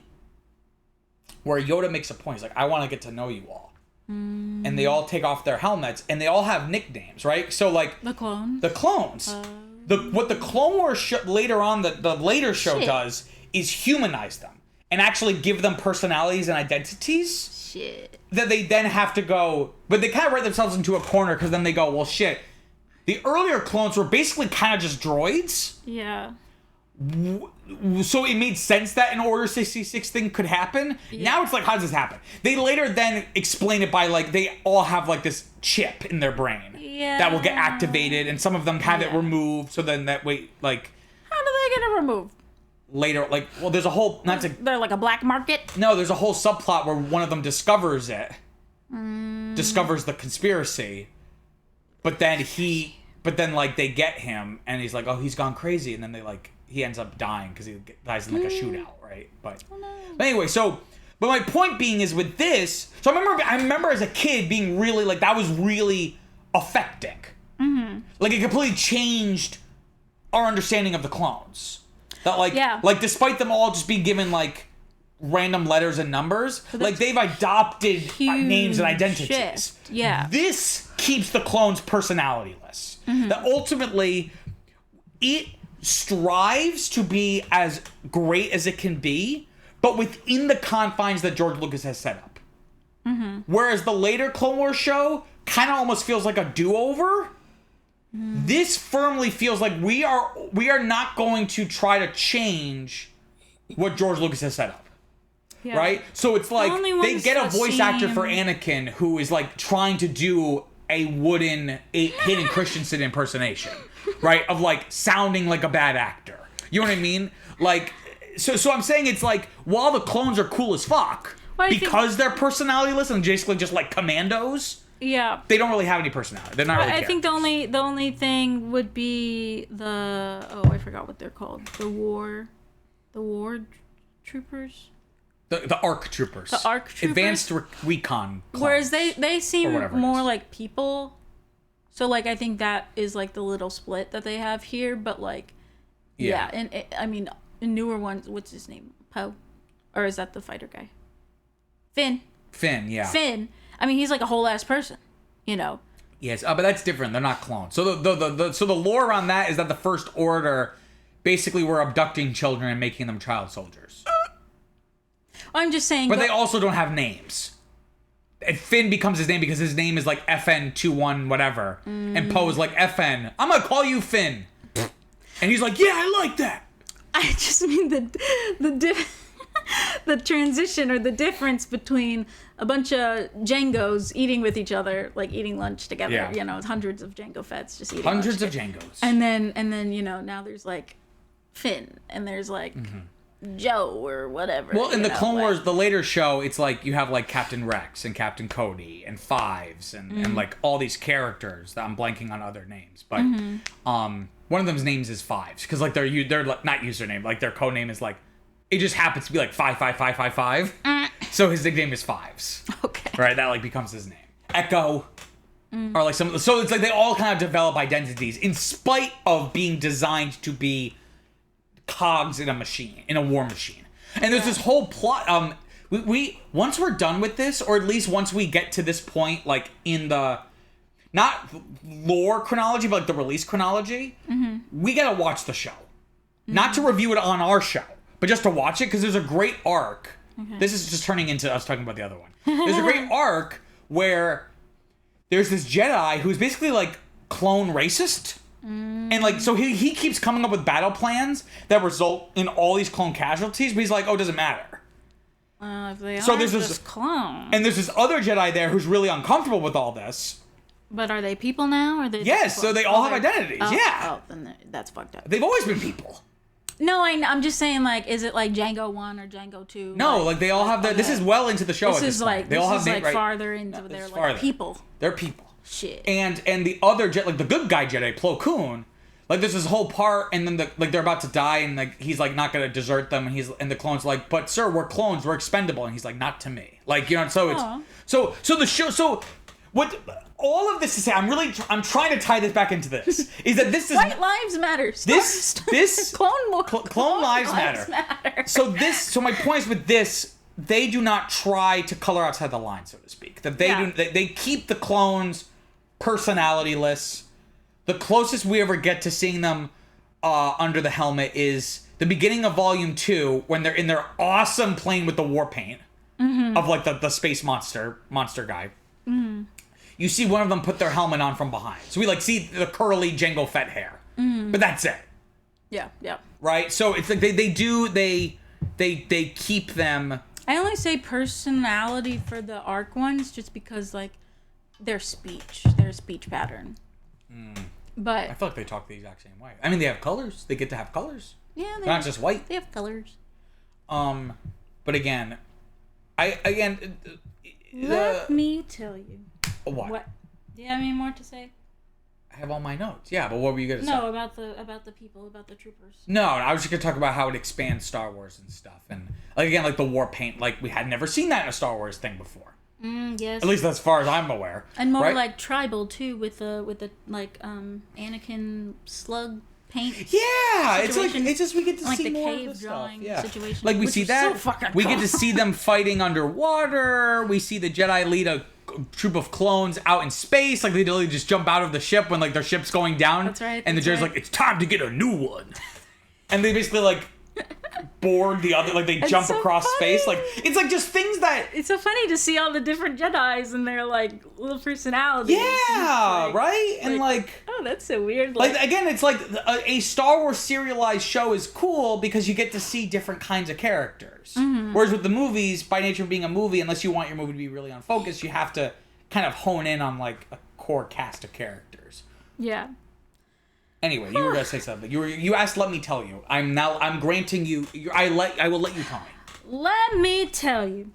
where Yoda makes a point. He's like, I want to get to know you all. And they all take off their helmets, and they all have nicknames, right? So, like... The clones? The clones. What the Clone Wars later on, the later show does is humanize them and actually give them personalities and identities. Shit. That they then have to go, but they kind of write themselves into a corner because then they go, well, shit. The earlier clones were basically kind of just droids. Yeah. So it made sense that an Order 66 thing could happen. Yeah. Now it's like, how does this happen? They later then explain it by like, they all have like this chip in their brain that will get activated, and some of them have it removed. So then that way, like, how do they get it removed? Later, like, well, there's a whole they're like a black market. No, there's a whole subplot where one of them discovers it, discovers the conspiracy, but then like they get him, and he's like, oh, he's gone crazy, and then he ends up dying because he dies in like a shootout, right? But anyway, but my point being is with this, so I remember as a kid being really like, that was really affecting. Mm-hmm. Like it completely changed our understanding of the clones. That like despite them all just being given like random letters and numbers, like they've adopted names and identities. Shift. Yeah. This keeps the clones personalityless. Mm-hmm. That ultimately it strives to be as great as it can be, but within the confines that George Lucas has set up. Mm-hmm. Whereas the later Clone Wars show kind of almost feels like a do-over. Mm-hmm. This firmly feels like we are not going to try to change what George Lucas has set up. Yeah. Right? So it's like they get a voice actor for Anakin who is like trying to do a wooden Hayden Christensen impersonation, right? Of like sounding like a bad actor. You know what I mean? Like, so I'm saying it's like, while the clones are cool as fuck, because they're personalityless and basically just like commandos, they don't really have any personality. They're not really I think the only thing would be I forgot what they're called. The war troopers. The ARC troopers. The ARC troopers. Advanced Recon clones. Whereas they seem more like people. So, like, I think that is, like, the little split that they have here. But, like, and I mean, in newer ones, what's his name? Poe? Or is that the fighter guy? Finn, yeah. Finn. I mean, he's, like, a whole-ass person, you know? Yes, but that's different. They're not clones. So the lore around that is that the First Order basically were abducting children and making them child soldiers. I'm just saying. But they also don't have names. And Finn becomes his name because his name is like FN21 whatever. And Poe is like, FN, I'm gonna call you Finn. And he's like, yeah, I like that. I just mean the transition or the difference between a bunch of Jangos eating with each other, like eating lunch together, you know, hundreds of Jango Fetts just eating hundreds lunch of Jangos. And then, you know, now there's like Finn and there's like Joe or whatever. Well, in the Clone Wars, the later show, it's like you have like Captain Rex and Captain Cody and Fives and like all these characters that I'm blanking on other names, but one of them's names is Fives because like they're like, not username, like their code name is like, it just happens to be like 55555. So his nickname is Fives. Okay. Right, that like becomes his name. Echo. Or like so it's like they all kind of develop identities in spite of being designed to be cogs in a machine, in a war machine. And there's this whole plot. We once we're done with this, or at least once we get to this point, like in the not lore chronology, but like the release chronology, we gotta watch the show, not to review it on our show, but just to watch it because there's a great arc. Okay. This is just turning into us talking about the other one. There's a great arc where there's this Jedi who's basically like clone racist. And like, so he keeps coming up with battle plans that result in all these clone casualties, but he's like, oh, it doesn't matter. If they so are there's this clone. And there's this other Jedi there who's really uncomfortable with all this. But are they people now? Or are they yes, so they all have identities, yeah. Oh, then that's fucked up. They've always been people. No, I'm just saying, like, is it like Django 1 or Django 2? No, like they all have their, this is well into the show at this point. They all have farther into their like people. They're people. Shit. And the other Jedi, like the good guy Jedi, Plo Koon, like there's this whole part, and then they're about to die, and like he's like not gonna desert them, and the clone's like, but sir, we're clones, we're expendable, and he's like, not to me, like, you know. So it's so the show. So what all of this is saying, I'm trying to tie this back into this is that this is white lives matter. This clone lives matter. So my point is with this, they do not try to color outside the line, so to speak. That they keep the clones personalityless. the closest we ever get to seeing them under the helmet is the beginning of Volume 2 when they're in their awesome plane with the war paint of like the space monster guy. You see one of them put their helmet on from behind. So we like see the curly Jango Fett hair. But that's it. Yeah. Right? So it's like they keep them. I only say personality for the arc ones just because like their speech pattern. But I feel like they talk the exact same way. I mean, they have colors. They get to have colors. Yeah, They're not just white. They have colors. But again, let me tell you. What? Do you have any more to say? I have all my notes. Yeah, but what were you gonna say? No, about the people, about the troopers. No, I was just gonna talk about how it expands Star Wars and stuff, and like again, like the war paint, like we had never seen that in a Star Wars thing before. Yes. At least as far as I'm aware. And more right? like tribal too, with the like Anakin slug paint. Yeah, situation. it's just we get to like see the more cave of the drawing stuff. Yeah. situation. Like we which see was that. So fucking we cool. get to see them fighting underwater. We see the Jedi lead a troop of clones out in space. Like they literally just jump out of the ship when like their ship's going down. That's right. And the Jedi's like, it's time to get a new one. And they basically like board the other, like they jump so across funny. space. Like it's like just things that. It's so funny to see all the different Jedis and their like little personalities. Yeah, Like, right? And like oh, that's so weird. like again, it's like a Star Wars serialized show is cool because you get to see different kinds of characters. Whereas with the movies, by nature of being a movie, unless you want your movie to be really on focus, you have to kind of hone in on like a core cast of characters. Yeah. Anyway, you were gonna say something. You asked. Let me tell you. I'm granting you. I will let you tell me. Let me tell you.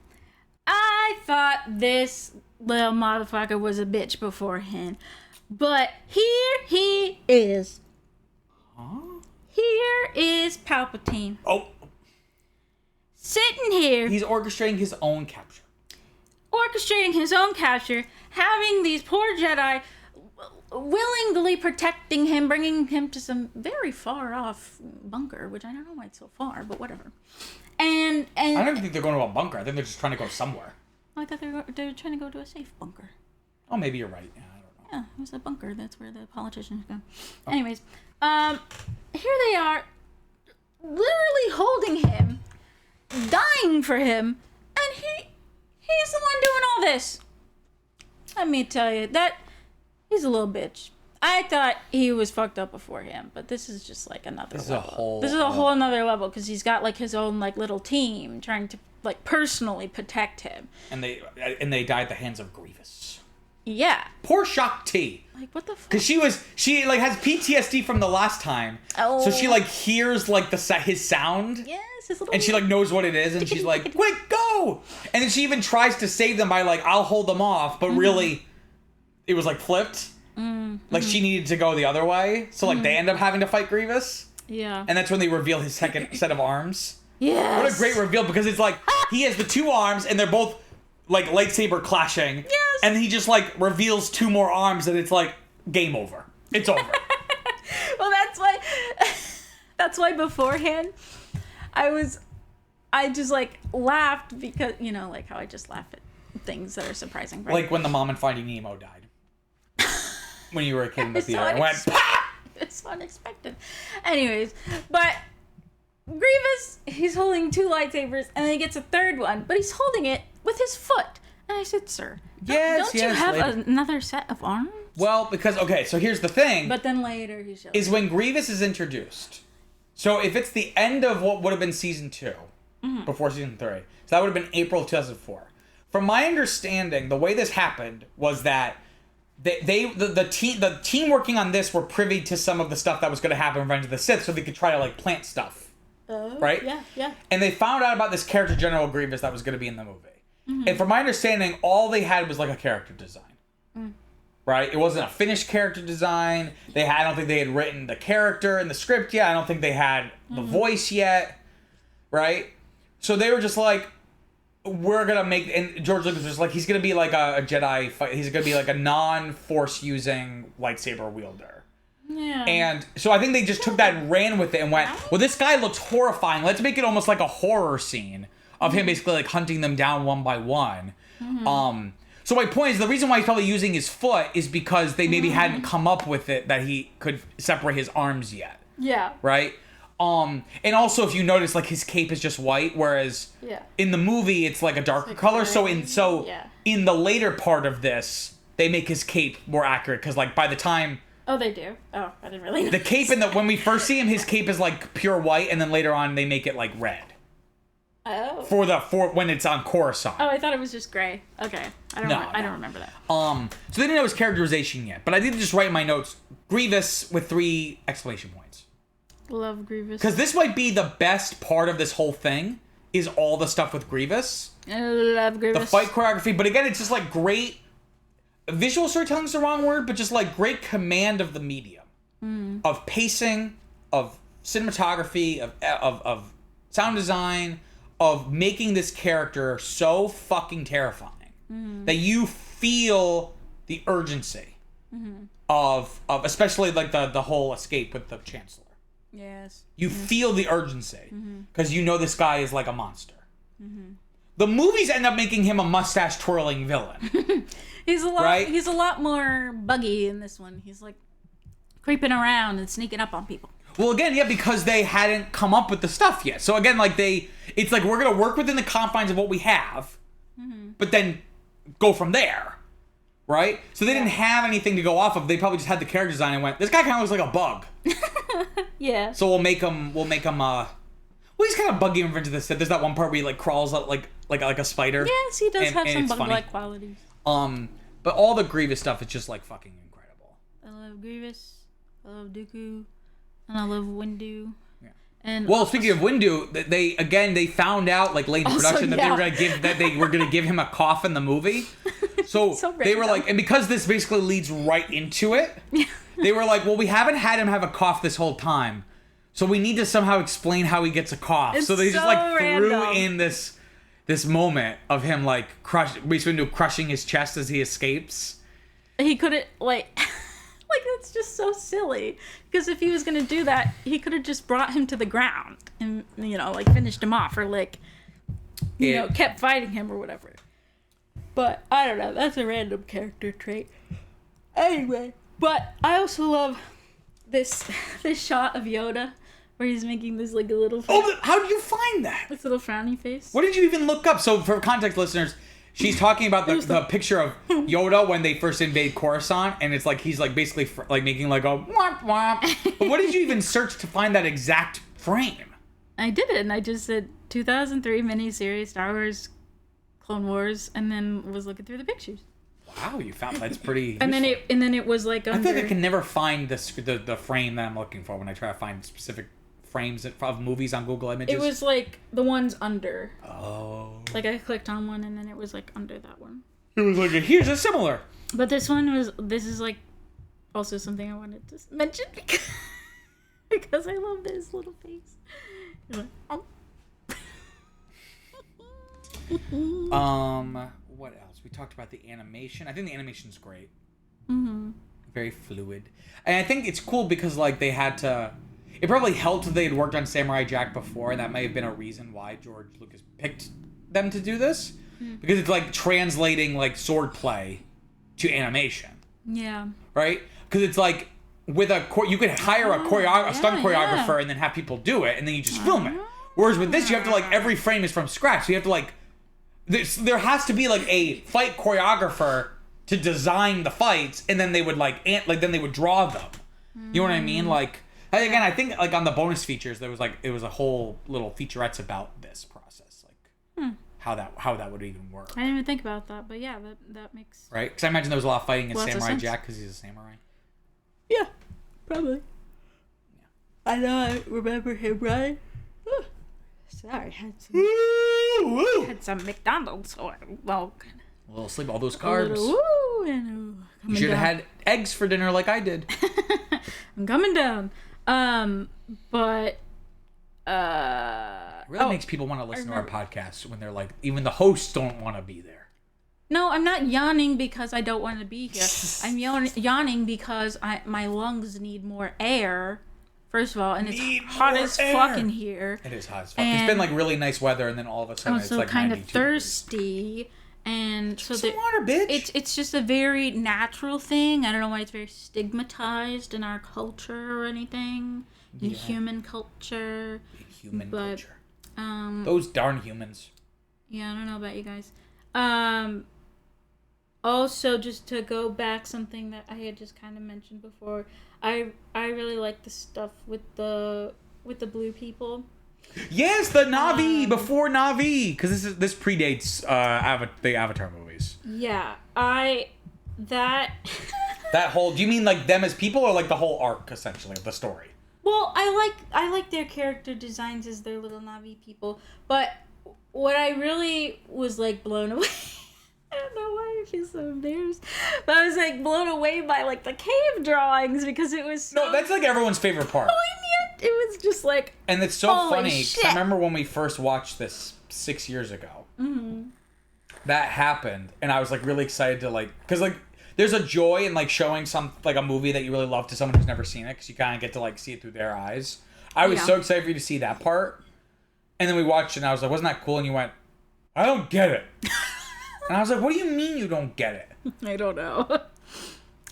I thought this little motherfucker was a bitch beforehand, but here he is. Huh? Here is Palpatine. Oh, Sitting here. he's orchestrating his own capture. Orchestrating his own capture, having these poor Jedi willingly protecting him, bringing him to some very far off bunker, which I don't know why it's so far, but whatever. And I don't even think they're going to a bunker. I think they're just trying to go somewhere. I thought they were trying to go to a safe bunker. Oh, maybe you're right. Yeah, I don't know. Yeah, it was a bunker. That's where the politicians go. Oh. Anyways, here they are, literally holding him, dying for him, and he's the one doing all this. Let me tell you, that he's a little bitch. I thought he was fucked up beforehand, but this is just like another level. This is a whole another level because he's got like his own like little team trying to like personally protect him. And they die at the hands of Grievous. Yeah. Poor Shock T. Like what the fuck? Because she like has PTSD from the last time. Oh. So she like hears like his sound. Yes, his little. And she like knows what it is, and she's like, "Quick, go!" And then she even tries to save them by like, "I'll hold them off," but really, it was like flipped. Like she needed to go the other way, so like they end up having to fight Grievous. Yeah. And that's when they reveal his second set of arms. Yes. What a great reveal, because it's like he has the two arms and they're both like lightsaber clashing. Yes. And he just like reveals two more arms and it's like game over. It's over. Well, that's why beforehand I just like laughed because, you know, like how I just laugh at things that are surprising, right? Like when the mom in Finding Nemo died. When you were a kid in the It's theater. so I went, "Pah!" It's so unexpected. Anyways, but Grievous, he's holding two lightsabers and then he gets a third one, but he's holding it with his foot. And I said, sir, don't you have another set of arms? Well, because, okay, so here's the thing. But then later he shows is when Grievous is introduced. So if it's the end of what would have been season 2, before season 3, so that would have been April 2004. From my understanding, the way this happened was that the team working on this were privy to some of the stuff that was going to happen in Revenge of the Sith, so they could try to like plant stuff, right? Yeah. And they found out about this character, General Grievous, that was going to be in the movie. And from my understanding, all they had was like a character design, right? It wasn't a finished character design. I don't think they had written the character in the script yet. I don't think they had the voice yet, right? So they were just like, we're gonna make, and George Lucas was like, he's gonna be like a Jedi fight. He's gonna be like a non-force using lightsaber wielder. Yeah. And so I think they just took that and ran with it and went, well, this guy looks horrifying. Let's make it almost like a horror scene of him basically like hunting them down one by one. So my point is, the reason why he's probably using his foot is because they maybe hadn't come up with it that he could separate his arms yet. Yeah. Right? And also if you notice, like, his cape is just white, whereas in the movie it's like a darker color. Gray. So in the later part of this, they make his cape more accurate because, like, by the time. Oh, they do. Oh, I didn't really know. The cape when we first see him, his cape is like pure white, and then later on they make it like red. Oh. For when it's on Coruscant. Oh, I thought it was just gray. Okay, I don't remember that. So they didn't know his characterization yet, but I did just write in my notes Grievous with 3 exclamation points. Love Grievous. Because this might be the best part of this whole thing is all the stuff with Grievous. I love Grievous. The fight choreography, but again, it's just like great. Visual storytelling is the wrong word, but just like great command of the medium, of pacing, of cinematography, of sound design, of making this character so fucking terrifying that you feel the urgency of especially like the whole escape with the Chancellor. Yes. You feel the urgency because you know this guy is like a monster. The movies end up making him a mustache twirling villain. He's a lot. Right? He's a lot more buggy in this one. He's like creeping around and sneaking up on people. Well, again, yeah, because they hadn't come up with the stuff yet. So again, like it's like we're gonna work within the confines of what we have, but then go from there, right? So they didn't have anything to go off of. They probably just had the character design and went, "This guy kind of looks like a bug." Yeah. So we'll make him. Well, he's kind of buggy in Revenge of the Sith. There's that one part where he like crawls out like a spider. Yes, he does have some it's bug-like qualities. But all the Grievous stuff is just like fucking incredible. I love Grievous. I love Dooku. And I love Windu. Yeah. And well, speaking of Windu, they found out like late in production that they were gonna give him a cough in the movie. So they were like, and because this basically leads right into it, they were like, well, we haven't had him have a cough this whole time, so we need to somehow explain how he gets a cough. So they just like threw in this moment of him like crushing his chest as he escapes. He couldn't like that's just so silly, because if he was gonna do that, he could have just brought him to the ground and like finished him off, or like kept fighting him or whatever. But I don't know, that's a random character trait. Anyway, but I also love this shot of Yoda where he's making this like a little face. Oh, how did you find that? This little frowny face. What did you even look up? So for context listeners, she's talking about the picture of Yoda when they first invade Coruscant, and it's like he's like basically like making like a womp womp. But what did you even search to find that exact frame? I didn't. I just said 2003 miniseries Star Wars Clone Wars, and then was looking through the pictures. Wow, you found that's pretty. And then it was like under... I feel like I can never find the frame that I'm looking for when I try to find specific frames of movies on Google Images. It was like the ones under. Oh. Like I clicked on one and then it was like under that one. It was like here's a similar. But this is like also something I wanted to mention because I love this little face. Oh. What else? We talked about the animation. I think the animation's great. Mm-hmm. Very fluid. And I think it's cool because like they had to. It probably helped that they had worked on Samurai Jack before, and that may have been a reason why George Lucas picked them to do this. Because it's like translating like swordplay to animation. Yeah. Right? Because it's like with you could hire a stunt choreographer and then have people do it, and then you just film it. Whereas with this, you have to like every frame is from scratch. So you have to like there has to be like a fight choreographer to design the fights, and then they would then they would draw them. You know what I mean? Like. Again, I think like on the bonus features there was like it was a whole little featurettes about this process, like how that would even work. I didn't even think about that, but yeah, that makes right. Because I imagine there was a lot of fighting in lots Samurai Jack because he's a samurai. Yeah, probably. Yeah. I know. I remember him, right? Sorry, had some McDonald's or a little sleep, all those carbs. You should have had eggs for dinner like I did. I'm coming down. But it really makes people want to listen to our podcast when they're like, even the hosts don't want to be there. No, I'm not yawning because I don't want to be here. I'm yawning because my lungs need more air. First of all, and it's hot as fuck in here. It is hot as fuck. It's been like really nice weather, and then all of a sudden it's like 92 thirsty, degrees. And so some water, bitch. it's just a very natural thing. I don't know why it's very stigmatized in our culture or anything. In human culture. Culture. Those darn humans. Yeah, I don't know about you guys. Also, just to go back, something that I had just kind of mentioned before, I really like the stuff with the blue people. Yes, the Na'vi before Na'vi, because this predates the Avatar movies. Yeah, that whole. Do you mean like them as people, or like the whole arc essentially of the story? Well, I like their character designs as their little Na'vi people, but what I really was like blown away. I don't know why I feel so embarrassed, but I was like blown away by like the cave drawings because it was so... No, that's like everyone's favorite part. Poignant. It was just like, and it's so funny shit. I remember when we first watched this 6 years ago. Mm-hmm. That happened, and I was like really excited to like, because like there's a joy in like showing some like a movie that you really love to someone who's never seen it, because you kind of get to like see it through their eyes. I was so excited for you to see that part, and then we watched it, and I was like, wasn't that cool? And you went, I don't get it. And I was like, what do you mean you don't get it? I don't know.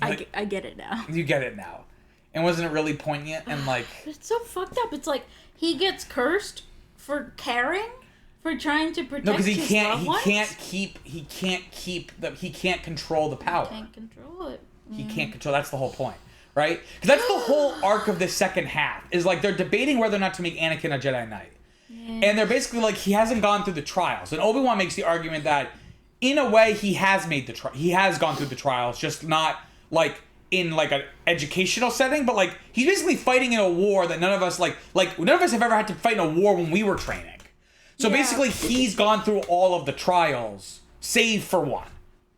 Like, I get it now. You get it now. And wasn't it really poignant and like... It's so fucked up. It's like he gets cursed for caring, for trying to protect because his loved ones. he can't control the power. He can't control it. He can't control. That's the whole point, right? Because that's the whole arc of the second half. Is like they're debating whether or not to make Anakin a Jedi Knight, and they're basically like he hasn't gone through the trials. And Obi-Wan makes the argument that, in a way, he has made he has gone through the trials, just not like in like an educational setting, but like he's basically fighting in a war that none of us like none of us have ever had to fight in a war when we were training. So basically, he's gone through all of the trials, save for one.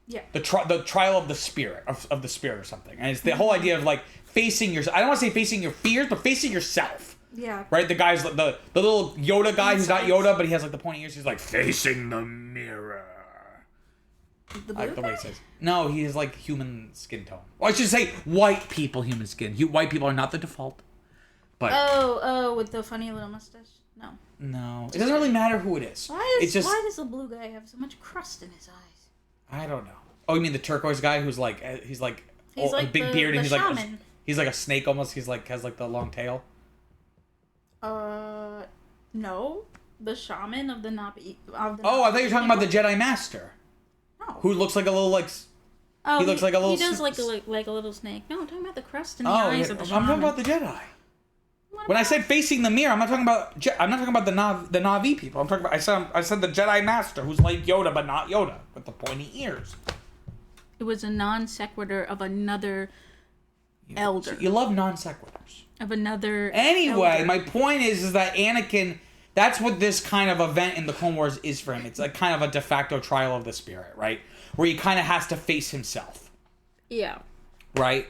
Yeah. The trial of the spirit of the spirit or something, and it's the whole idea of like facing your. I don't want to say facing your fears, but facing yourself. Yeah. Right. The guy's the little Yoda guy who's not Yoda, but he has like the pointy ears. He's like facing the mirror. The blue the way it says. No, he has like human skin tone. Well, I should say white people human skin. White people are not the default. But with the funny little mustache. No, it doesn't really matter who it is. Why does the blue guy have so much crust in his eyes? I don't know. Oh, you mean the turquoise guy who's like he's like a big beard and he's like a snake almost. He's like has like the long tail. No, the shaman of the Na'vi. I thought you were talking about the Jedi Master. No. Who looks like a little like. Oh, he looks like a little. He does like a little snake. No, I'm talking about the crust in the eyes of the shaman. I'm talking about the Jedi. When I said facing the mirror, I'm not talking about the Na'vi people. I'm talking about I said the Jedi Master, who's like Yoda but not Yoda, with the pointy ears. It was a non sequitur of another elder. You love non sequiturs. Of another. Anyway, elder. my point is that Anakin. That's what this kind of event in the Clone Wars is for him. It's like kind of a de facto trial of the spirit, right? Where he kind of has to face himself. Yeah. Right.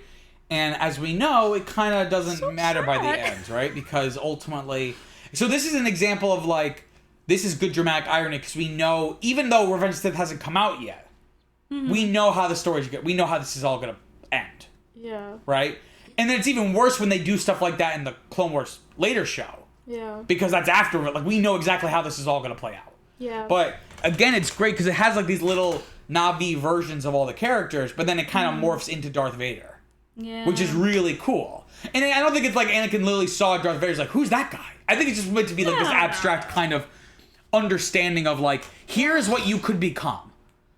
And as we know, it kind of doesn't matter by the end, right? Because ultimately... So this is an example of, like... This is good dramatic irony, because we know... Even though Revenge of the Sith hasn't come out yet, we know how the story's going. We know how this is all going to end. Yeah. Right? And then it's even worse when they do stuff like that in the Clone Wars later show. Yeah. Because that's after it. Like, we know exactly how this is all going to play out. Yeah. But, again, it's great, because it has, like, these little Na'vi versions of all the characters, but then it kind of morphs into Darth Vader. Yeah. Which is really cool. And I don't think it's like Anakin literally saw Darth Vader's like, who's that guy? I think it's just meant to be like this abstract kind of understanding of like, here's what you could become.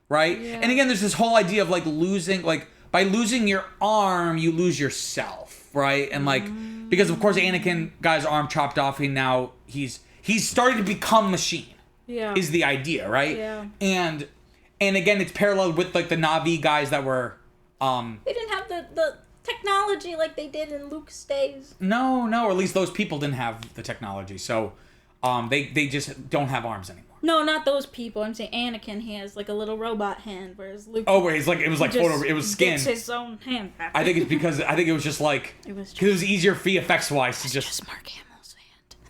Right? Yeah. And again, there's this whole idea of like losing, like by losing your arm, you lose yourself. Right? And like, because of course Anakin got his arm chopped off and now he's starting to become machine. Yeah. Is the idea, right? Yeah. And again, it's paralleled with like the Na'vi guys that were they didn't have the technology like they did in Luke's days. No, or at least those people didn't have the technology. So, they just don't have arms anymore. No, not those people. I'm saying Anakin, he has like a little robot hand, whereas Luke. Oh, where it was skin. Gets his own hand back. I think it's because it was just like it was easier VFX wise to just Mark Hamill's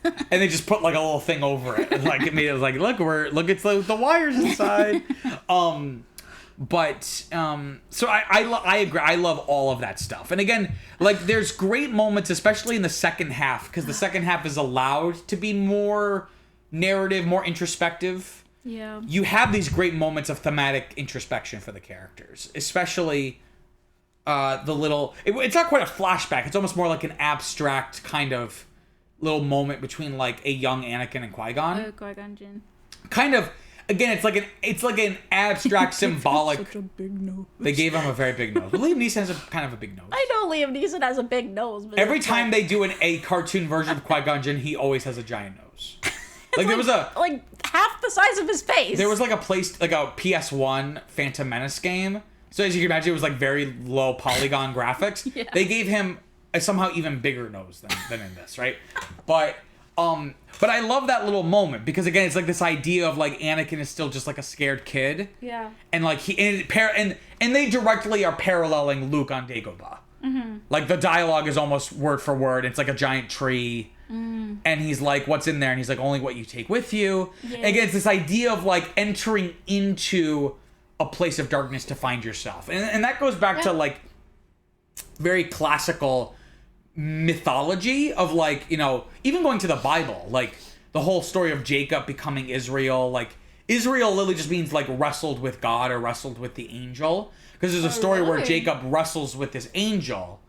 hand. And they just put like a little thing over it, like it made it like look it's the wires inside. But so I agree. I love all of that stuff. And again, like there's great moments, especially in the second half, because the second half is allowed to be more narrative, more introspective. Yeah. you have these great moments of thematic introspection for the characters, especially the little. It's not quite a flashback. It's almost more like an abstract kind of little moment between like a young Anakin and Qui-Gon. Oh, Qui-Gon Jinn. Kind of. Again, it's like an abstract, symbolic. Such a big nose. They gave him a very big nose. But Liam Neeson has a kind of a big nose. I know Liam Neeson has a big nose. But Every time they do a cartoon version of Qui-Gon Jinn, he always has a giant nose. Like there was like half the size of his face. There was like a PS1 Phantom Menace game. So as you can imagine, it was like very low polygon graphics. Yeah. They gave him a somehow even bigger nose than in this, right? But I love that little moment because again, it's like this idea of like Anakin is still just like a scared kid. Yeah. And like and they directly are paralleling Luke on Dagobah. Mm-hmm. Like the dialogue is almost word for word. It's like a giant tree. And he's like, what's in there? And he's like, only what you take with you. Yeah. Again, it's this idea of like entering into a place of darkness to find yourself. And that goes back to like very classical mythology of like, you know, even going to the Bible, like the whole story of Jacob becoming Israel. Like Israel literally just means like wrestled with God or wrestled with the angel. Because there's a story where Jacob wrestles with this angel.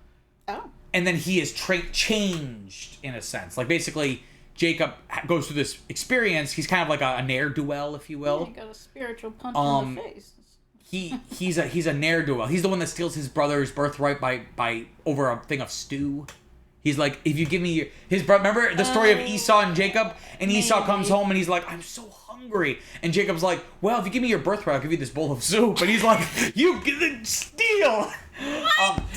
Oh. And then he is changed in a sense. Like basically, Jacob goes through this experience. He's kind of like a ne'er-do-well, if you will. Yeah, he got a spiritual punch in the face. He's a ne'er-do-well. He's the one that steals his brother's birthright by over a thing of stew. He's like, if you give me his brother. Remember the story of Esau and Jacob? And Esau comes home and he's like, I'm so hungry. And Jacob's like, well, if you give me your birthright, I'll give you this bowl of soup. And he's like, you steal.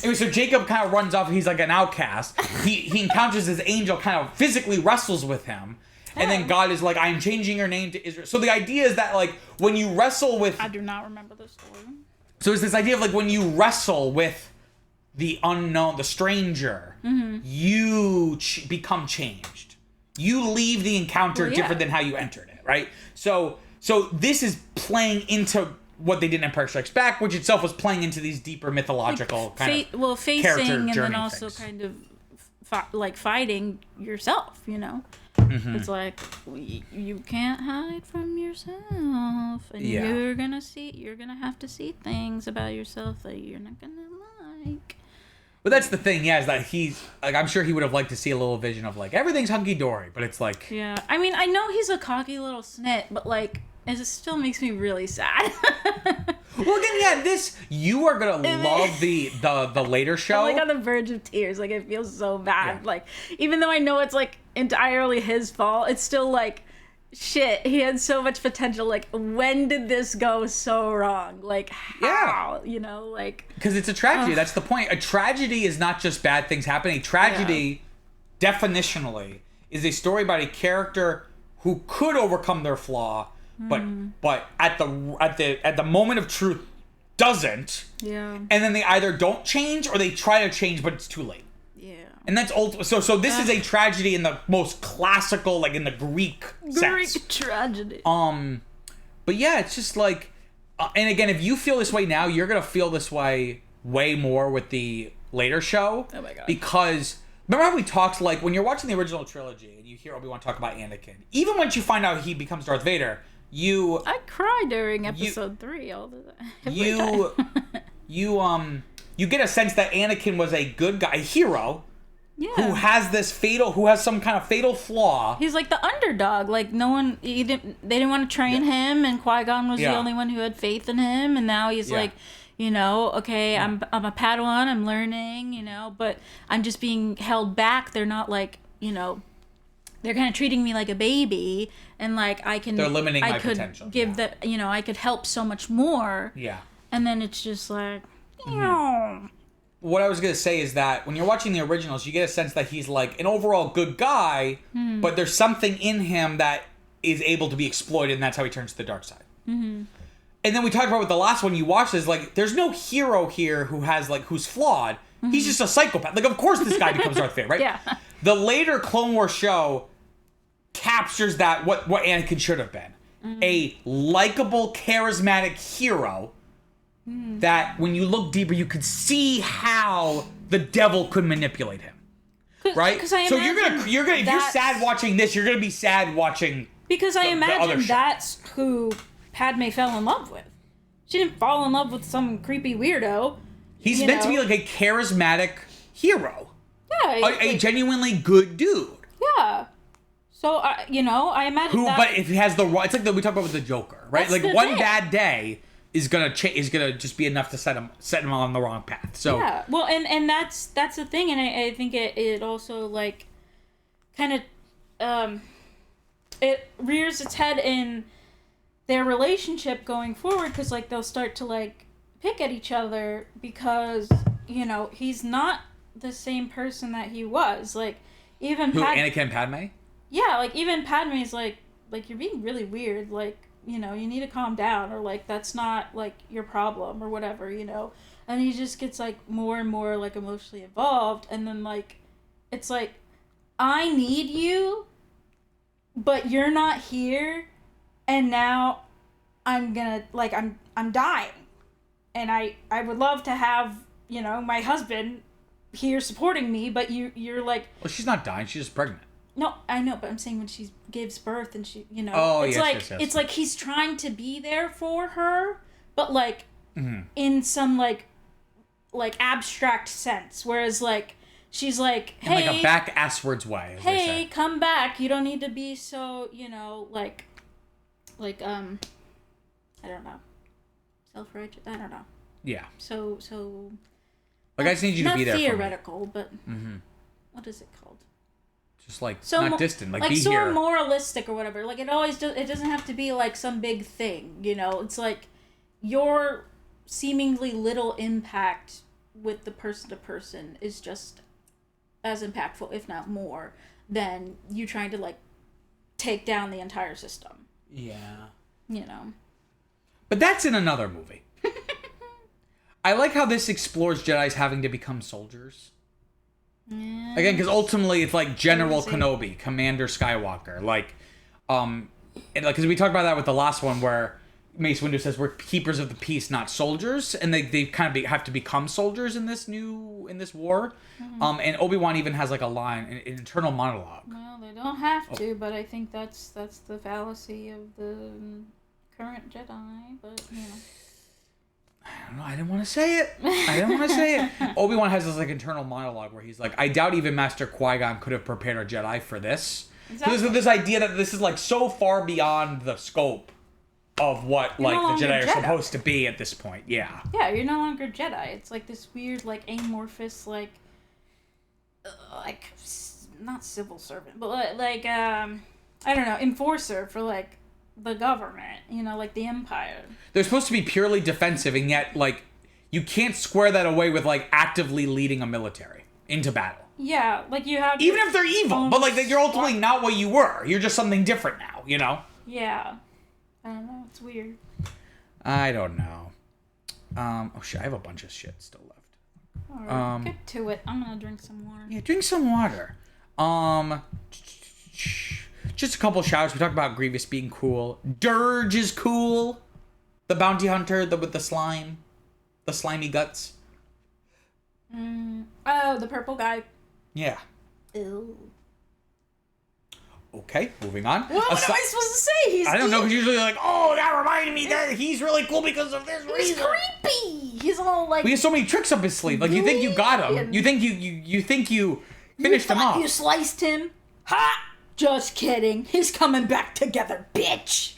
And so Jacob kind of runs off. He's like an outcast. He encounters this angel, kind of physically wrestles with him. And then God is like, I'm changing your name to Israel. So the idea is that like when you wrestle with... I do not remember this story. So it's this idea of like when you wrestle with the unknown, the stranger, you become changed. You leave the encounter different than how you entered it, right? So this is playing into what they did in Empire Strikes Back, which itself was playing into these deeper mythological facing character and journey then also things. kind of like fighting yourself, you know. It's like you can't hide from yourself, and you're gonna have to see things about yourself that you're not gonna like. But that's the thing, is that he's like, I'm sure he would have liked to see a little vision of like everything's hunky dory, but it's like, yeah. I mean, I know he's a cocky little snit, but like, it still makes me really sad. Well, again, you are gonna love the later show. I'm like on the verge of tears. Like it feels so bad. Yeah. Like even though I know it's like entirely his fault, it's still like shit. He had so much potential. Like when did this go so wrong? Like how? You know, like because it's a tragedy. That's the point. A tragedy is not just bad things happening. Tragedy, definitionally, is a story about a character who could overcome their flaw. But at the moment of truth doesn't. Yeah. And then they either don't change or they try to change, but it's too late. Yeah. And that's so this is a tragedy in the most classical, like in the Greek sense. Greek tragedy. But yeah, it's just like, and again, if you feel this way now, you're gonna feel this way more with the later show. Oh my god. Because remember how we talked, like when you're watching the original trilogy and you hear Obi-Wan talk about Anakin, even once you find out he becomes Darth Vader. I cry during episode 3 all the time. You get a sense that Anakin was a good guy, a hero, who has some kind of fatal flaw. He's like the underdog. Like they didn't want to train him, and Qui-Gon was the only one who had faith in him, and now he's like, you know, okay, I'm a Padawan, I'm learning, you know, but I'm just being held back. They're not like, you know, they're kind of treating me like a baby, and like they're limiting my potential. Give I could help so much more. Yeah. And then it's just like, What I was gonna say is that when you're watching the originals, you get a sense that he's like an overall good guy, but there's something in him that is able to be exploited, and that's how he turns to the dark side. Mm-hmm. And then we talked about with the last one you watched is like, there's no hero here who's flawed. Mm-hmm. He's just a psychopath. Like, of course this guy becomes Darth Vader, right? Yeah. The later Clone Wars show captures that what Anakin should have been. A likable, charismatic hero that when you look deeper, you could see how the devil could manipulate him. Right? So you're gonna if you're sad watching this, you're gonna be sad watching Because I other imagine show. that's who Padme fell in love with. She didn't fall in love with some creepy weirdo. He's meant to be like a charismatic hero. Yeah. A genuinely good dude. Yeah. So, I imagine Who, that... but if he has the wrong... It's like we talked about with the Joker, right? That's Like, the one thing. bad day is gonna just be enough to set him on the wrong path. So Yeah. Well, and that's the thing, and I think it also, like, kind of... it rears its head in their relationship going forward, because, like, they'll start to, like, pick at each other because, he's not the same person that he was. Like, even Anakin and Padme? Yeah, like, even Padme's like, you're being really weird, like, you need to calm down, or, like, that's not, like, your problem, or whatever, and he just gets, like, more and more, like, emotionally involved, and then, like, it's like, I need you, but you're not here, and now I'm gonna, like, I'm dying, and I would love to have, my husband here supporting me, but you're like... Well, she's not dying, she's just pregnant. No, I know, but I'm saying when she gives birth and she, Oh, it's yes. It's like he's trying to be there for her, but, like, in some, like abstract sense, whereas, like, she's like, hey... In, like, a back-asswards way, as they hey, say. come back, you don't need to be so, like, I don't know, self-righteous, I don't know. Yeah. So... Like, I just need you to be there Not for me. theoretical, but... What is it called? Just, like, not distant. Like, be so here. Moralistic or whatever. Like, it doesn't have to be, like, some big thing, It's like your seemingly little impact with the person-to-person is just as impactful, if not more, than you trying to, like, take down the entire system. Yeah. But that's in another movie. I like how this explores Jedis having to become soldiers. Yeah. Again, because ultimately it's like General Crazy. Kenobi, Commander Skywalker. Because we talked about that with the last one where Mace Windu says we're keepers of the peace, not soldiers, and they kind of have to become soldiers in this war. And Obi-Wan even has like a line, an internal monologue. Well, they don't have to, but I think that's the fallacy of the current Jedi. But I don't know. I didn't want to say it. Obi-Wan has this like internal monologue where he's like, I doubt even Master Qui-Gon could have prepared a Jedi for this. Exactly. So there's this idea that this is like so far beyond the scope of what You're like no the longer Jedi are supposed to be at this point. Yeah. Yeah, you're no longer Jedi. It's like this weird, like, amorphous, like not civil servant, but like I don't know, enforcer for like the government, like the Empire. They're supposed to be purely defensive, and yet like you can't square that away with like actively leading a military into battle. Yeah, like you have Even if they're evil, but like you're ultimately not what you were. You're just something different now, Yeah. I don't know, it's weird. I don't know. Oh shit, I have a bunch of shit still left. Alright, get to it. I'm gonna drink some water. Yeah, drink some water. Just a couple shouts. We talked about Grievous being cool. Dirge is cool. The bounty hunter, with the slime. The slimy guts. Oh, the purple guy. Yeah. Ew. Okay, moving on. What am I supposed to say? I don't know, because usually like, oh, that reminded me that he's really cool because of this He's reason. creepy. He's all like... We have so many tricks up his sleeve. Like, you think you got him. You think you finished him off. You sliced him? Ha! Just kidding. He's coming back together, bitch.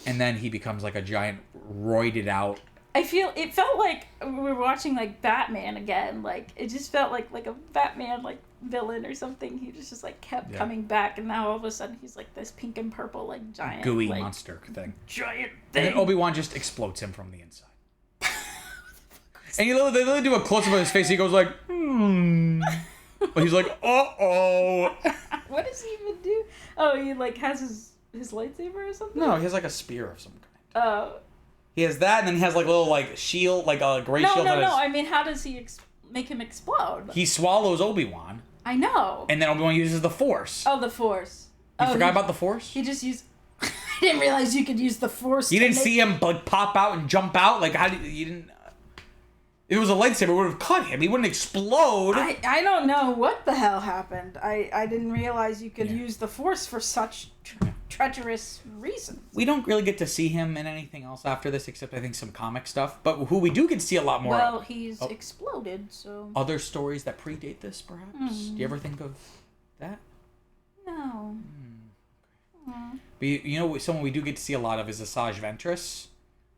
And then he becomes like a giant roided out. It felt like we were watching like Batman again. Like it just felt like a Batman like villain or something. He just like kept coming back, and now all of a sudden he's like this pink and purple like giant gooey like, monster thing. Giant And thing. then Obi-Wan just explodes him from the inside. And they literally do a close up of his face. He goes like, But he's like, uh-oh. What does he even do? Oh, he like has his lightsaber or something? No, he has like a spear of some kind. Oh. He has that, and then he has like a little like shield, like a gray shield. No. I mean, how does he make him explode? He swallows Obi-Wan. I know. And then Obi-Wan uses the Force. Oh, the Force. You forgot about the Force? He just used... I didn't realize you could use the Force. You didn't see him like pop out and jump out? Like, how did you didn't... If it was a lightsaber, it would have cut him. He wouldn't explode. I don't know what the hell happened. I didn't realize you could use the Force for such treacherous reasons. We don't really get to see him in anything else after this, except I think some comic stuff. But who we do get to see a lot more. Well, he's exploded, so. Other stories that predate this, perhaps. Do you ever think of that? No. But you know, someone we do get to see a lot of is Asajj Ventress.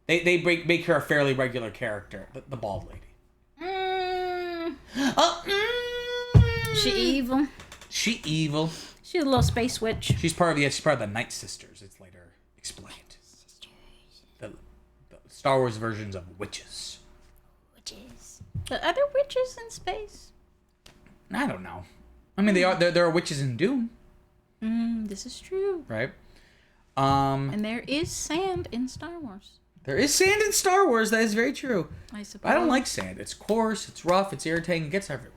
They make her a fairly regular character, the bald lady. She evil. She evil. She's a little space witch. She's part of the Night Sisters. It's later explained. The Star Wars versions of witches. Witches. But are there witches in space? I don't know. I mean, there are witches in Dune. This is true. Right. And there is sand in Star Wars. There is sand in Star Wars. That is very true. I suppose. I don't like sand. It's coarse. It's rough. It's irritating. It gets everywhere.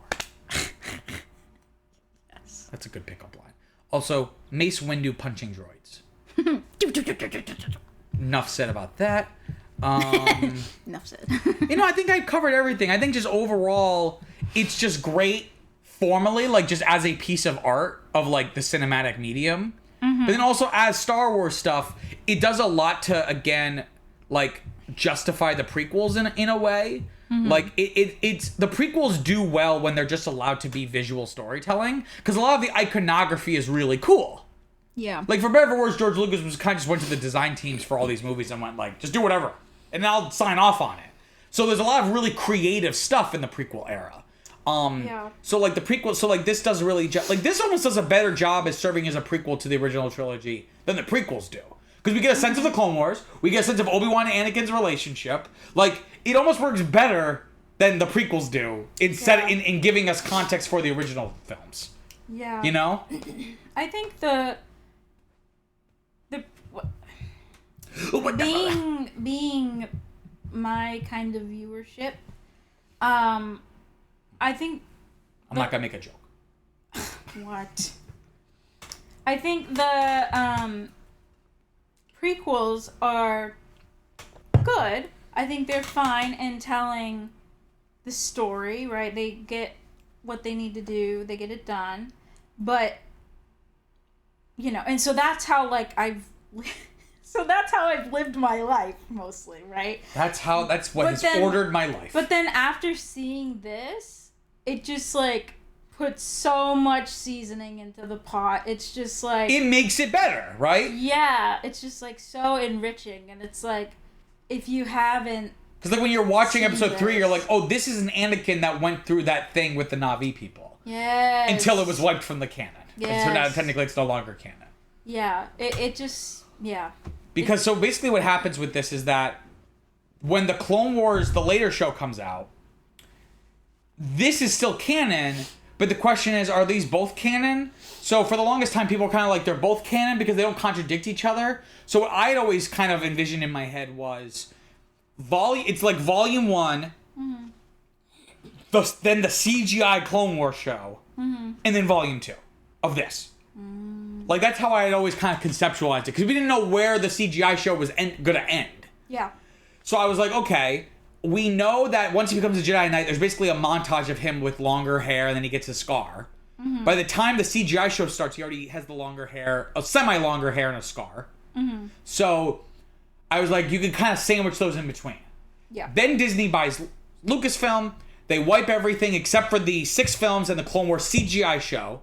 Yes. That's a good pickup line. Also, Mace Windu punching droids. Enough said about that. Enough said. I think I covered everything. I think just overall, it's just great formally, like just as a piece of art of like the cinematic medium. But then also as Star Wars stuff, it does a lot to, again, like justify the prequels in a way. Like it's the prequels do well when they're just allowed to be visual storytelling, because a lot of the iconography is really cool. Yeah. Like for better or for worse, George Lucas was kind of just went to the design teams for all these movies and went like, just do whatever, and I'll sign off on it. So there's a lot of really creative stuff in the prequel era. Yeah. So like the prequel, so like this does really like this almost does a better job as serving as a prequel to the original trilogy than the prequels do. Because we get a sense of the Clone Wars, we get a sense of Obi-Wan and Anakin's relationship. Like, it almost works better than the prequels do in giving us context for the original films. Yeah. You know? I think being my kind of viewership, I think I'm not gonna make a joke. What? I think the prequels are good. I think they're fine in telling the story, right? They get what they need to do, they get it done. But and so that's how I've lived my life mostly, right? That's what has ordered my life. But then after seeing this, it just puts so much seasoning into the pot. It's just it makes it better, right? Yeah, it's just so enriching, and it's if you haven't, because when you're watching episode 3, you're like, oh, this is an Anakin that went through that thing with the Na'vi people. Yes. Until it was wiped from the canon. Yes. And so now technically it's no longer canon. Yeah, it just Because so basically what happens with this is that when the Clone Wars, the later show comes out, this is still canon, but the question is, are these both canon? So for the longest time, people were kind of they're both canon because they don't contradict each other. So what I'd always kind of envisioned in my head was, it's like Volume 1, then the CGI Clone Wars show, and then Volume 2 of this. That's how I had always kind of conceptualized it, because we didn't know where the CGI show was going to end. Yeah. So I was like, okay, we know that once he becomes a Jedi Knight, there's basically a montage of him with longer hair, and then he gets his scar. By the time the CGI show starts, he already has the longer hair, a semi-longer hair and a scar. So I was like, you can kind of sandwich those in between. Yeah. Then Disney buys Lucasfilm. They wipe everything except for the 6 films and the Clone Wars CGI show.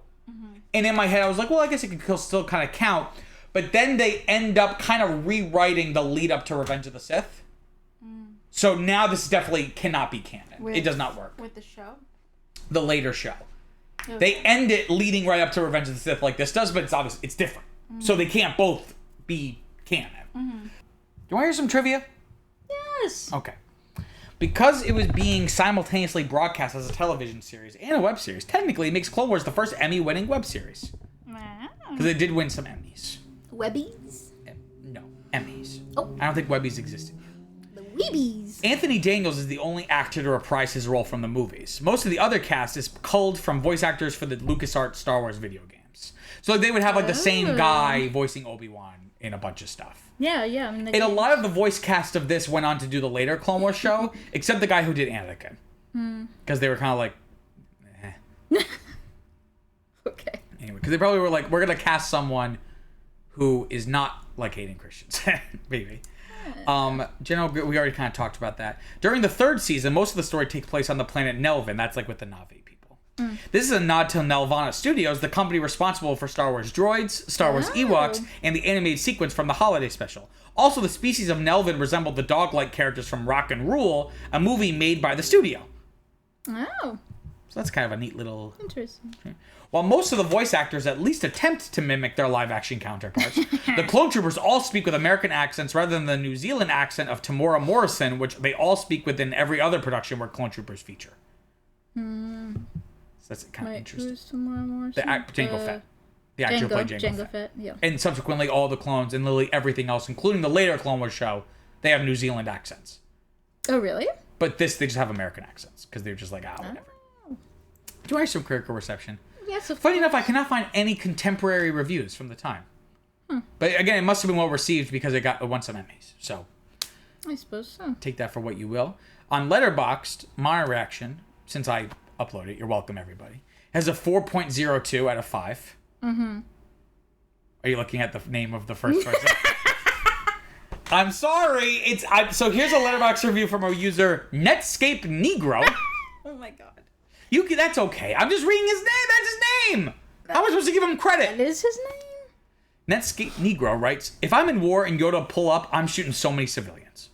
And in my head, I was like, well, I guess it can still kind of count. But then they end up kind of rewriting the lead up to Revenge of the Sith. So now this definitely cannot be canon. It does not work. With the show? The later show. Okay. They end it leading right up to Revenge of the Sith like this does, but it's obvious it's different. So they can't both be canon. Do you want to hear some trivia? Yes. Okay. Because it was being simultaneously broadcast as a television series and a web series, technically it makes Clone Wars the first Emmy-winning web series. Wow. Because it did win some Emmys. Webbies? No, Emmys. Oh. I don't think Webbies existed. The Weebies. Anthony Daniels is the only actor to reprise his role from the movies. Most of the other cast is culled from voice actors for the LucasArts Star Wars video games. So they would have the same guy voicing Obi-Wan in a bunch of stuff. Yeah. I mean, And a lot of the voice cast of this went on to do the later Clone Wars show, except the guy who did Anakin. Because they were kind of Okay. Anyway, because they probably were like, we're going to cast someone who is not like Hayden Christensen, maybe. General, we already kind of talked about that. During the third season, most of the story takes place on the planet Nelvin. That's like with the Na'vi people. This is a nod to Nelvana Studios, the company responsible for Star Wars droids, Star Wars Ewoks, and the animated sequence from the holiday special. Also, the species of Nelvin resembled the dog-like characters from Rock and Rule, a movie made by the studio. Oh. So that's kind of a neat little... Interesting. While most of the voice actors at least attempt to mimic their live-action counterparts, the clone troopers all speak with American accents rather than the New Zealand accent of Tamora Morrison, which they all speak within every other production where clone troopers feature. So that's kind of interesting. Who's Tamora Morrison? Jango Fett. The actor who played Jango Fett. Yeah. And subsequently, all the clones and literally everything else, including the later Clone Wars show, they have New Zealand accents. Oh, really? But this, they just have American accents because they're just like, whatever. Do you want some critical reception? Yes, of Funny course. enough, I cannot find any contemporary reviews from the time. But again, it must have been well received because it won some Emmys. So I suppose so. take that for what you will. On Letterboxd, my reaction, since I uploaded it, you're welcome, everybody, has a 4.02 out of 5. Mm-hmm. Are you looking at the name of the first person? I'm sorry. So here's a Letterboxd review from a user, Netscape Negro. Oh my god. That's okay. I'm just reading his name. That's his name. How am I supposed to give him credit? That is his name? Netscape Negro writes, if I'm in war and Yoda pull up, I'm shooting so many civilians.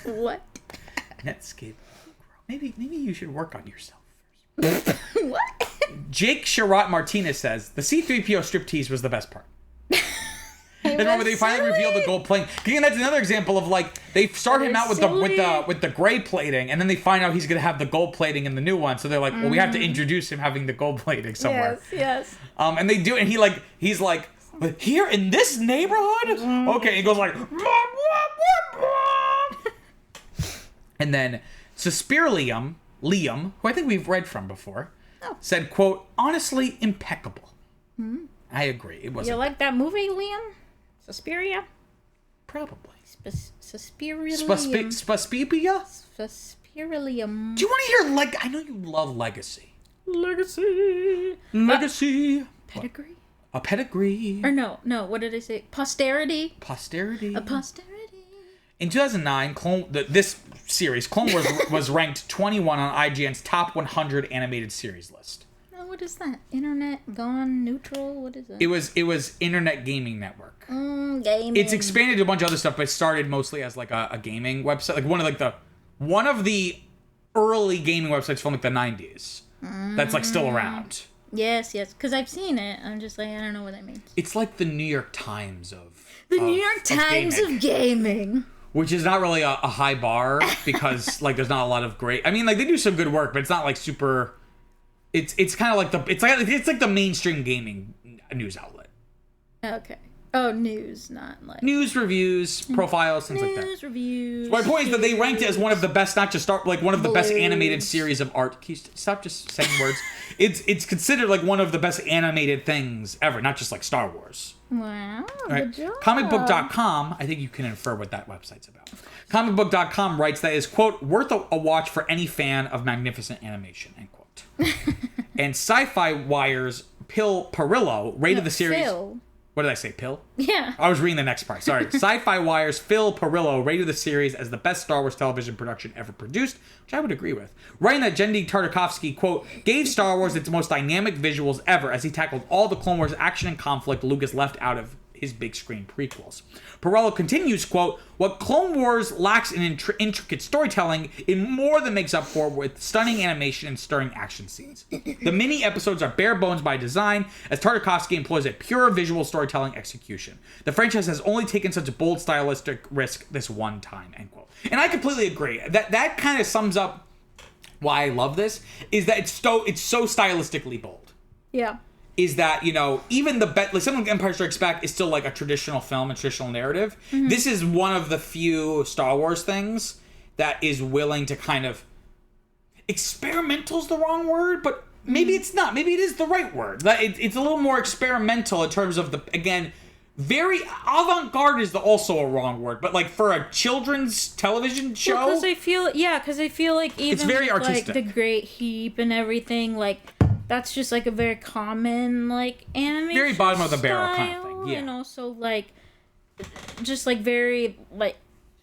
What? Netscape Negro. Maybe you should work on yourself first. What? Jake Sherrod Martinez says, the C-3PO striptease was the best part. Remember they finally revealed the gold plating. Again, that's another example of like they start him out with the gray plating, and then they find out he's gonna have the gold plating in the new one. So they're like, well, we have to introduce him having the gold plating somewhere. Yes. And they do it, and he's like, here in this neighborhood? Okay, he goes like, and then Suspirlium, Liam, who I think we've read from before, said, quote, honestly impeccable. I agree. It was. You like that movie, Liam? Suspiria? Probably. Suspirilium. Suspiria? Suspirilium. Do you want to hear I know you love Legacy. Legacy. Pedigree? A pedigree. Or no, what did I say? Posterity? Posterity. A posterity. In 2009, this series, Clone Wars, was ranked 21 on IGN's top 100 animated series list. What is that? Internet gone neutral? What is that? It was Internet Gaming Network. Gaming. It's expanded to a bunch of other stuff, but it started mostly as like a gaming website, like one of the early gaming websites from like the 90s. That's like still around. Yes, because I've seen it. I'm just like, I don't know what that means. It's like the New York Times of New York Times of gaming. Which is not really a high bar because like there's not a lot of great. I mean, like they do some good work, but it's not like super. It's kind of like it's like the mainstream gaming news outlet. Okay. Oh, news, not like news reviews, profiles, things like that. News reviews. My point is that they ranked it as one of the best, not just one of the best animated series of art. Can you stop just saying words? It's considered like one of the best animated things ever, not just like Star Wars. Wow, right? Good job. Comicbook.com, I think you can infer what that website's about. Comicbook.com writes that is, quote, worth a watch for any fan of magnificent animation, end quote. And Sci-Fi Wire's Pill Perillo rated the series... Phil. What did I say, Pill? Yeah. I was reading the next part, sorry. Sci-Fi Wire's Phil Perillo rated the series as the best Star Wars television production ever produced, which I would agree with. Writing that Genndy Tartakovsky, quote, gave Star Wars its most dynamic visuals ever as he tackled all the Clone Wars action and conflict Lucas left out of his big screen prequels. Perillo continues, quote, what Clone Wars lacks in intricate storytelling, it more than makes up for with stunning animation and stirring action scenes. The mini episodes are bare bones by design, as Tartakovsky employs a pure visual storytelling execution. The franchise has only taken such a bold stylistic risk this one time, end quote. And I completely agree. That kind of sums up why I love this, is that it's so stylistically bold. Yeah. Is that, you know, even like something like Empire Strikes Back is still like a traditional film, a traditional narrative. Mm-hmm. This is one of the few Star Wars things that is willing to kind of... Experimental's the wrong word, but maybe it's not. Maybe it is the right word. It's a little more experimental in terms of very avant-garde is also a wrong word, but like for a children's television show... Because I feel like even it's very artistic. Like The Great Heap and everything, like... that's just like a very common like animation Very bottom of the barrel kind of style, thing. Yeah. and also like just like very like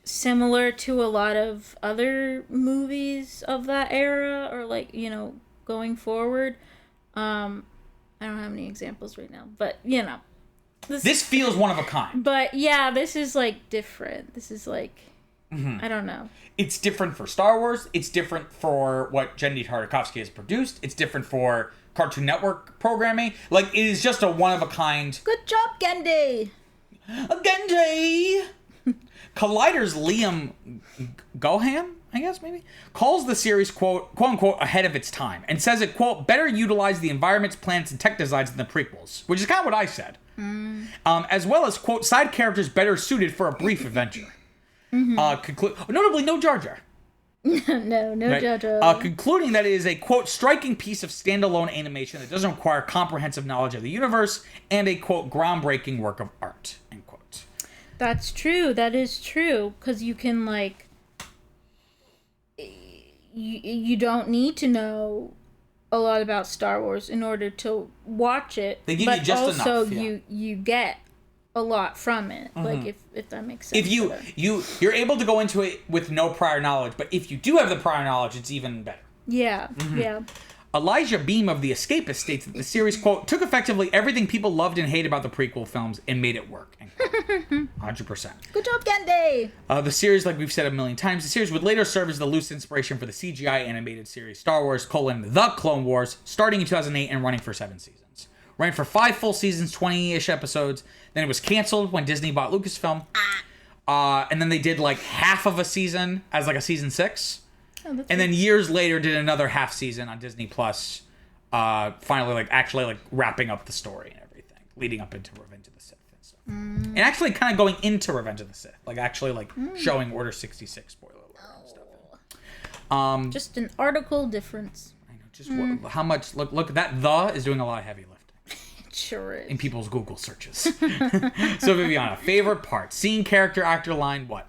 similar to a lot of other movies of that era, or like, you know, going forward. I don't have any examples right now, but you know, this feels one of a kind. but yeah, this is like different. This is like, I don't know. It's different for Star Wars. It's different for what Genndy Tartakovsky has produced. It's different for Cartoon Network programming. Like, it is just a one of a kind. Good job, Genndy. Genndy! Collider's Liam Goham, I guess, maybe, calls the series, quote unquote, ahead of its time, and says it, quote, better utilized the environments, planets, and tech designs than the prequels, which is kind of what I said. As well as, quote, side characters better suited for a brief adventure. Notably, no Jar Jar. no Right? Jar Jar. Concluding that it is a, quote, striking piece of standalone animation that doesn't require comprehensive knowledge of the universe, and a, quote, groundbreaking work of art, end quote. That's true. That is true. Because you can, like, you don't need to know a lot about Star Wars in order to watch it. They give you just also enough. Yeah. you get a lot from it. Like, if that makes sense. If you're able to go into it with no prior knowledge, but if you do have the prior knowledge, it's even better. Yeah. Yeah. Elijah Beam of The Escapist states that the series, quote, took effectively everything people loved and hated about the prequel films and made it work. 100%. Good job, Genndy! The series, like we've said a million times, the series would later serve as the loose inspiration for the CGI animated series Star Wars, The Clone Wars, starting in 2008 and running for 7 seasons. Ran for 5 full seasons, 20-ish episodes. Then it was canceled when Disney bought Lucasfilm. And then they did like half of a season as like a season 6. And then years later did another half season on Disney Plus, finally like actually like wrapping up the story and everything, leading up into Revenge of the Sith and stuff. And actually kind of going into Revenge of the Sith, like actually like showing Order 66, spoiler alert and stuff. Just an article difference. I know, just how much, look, that "the" is doing a lot of heavy lifting. It sure is. In people's Google searches. So Viviana, favorite part, scene, character, actor, line, what?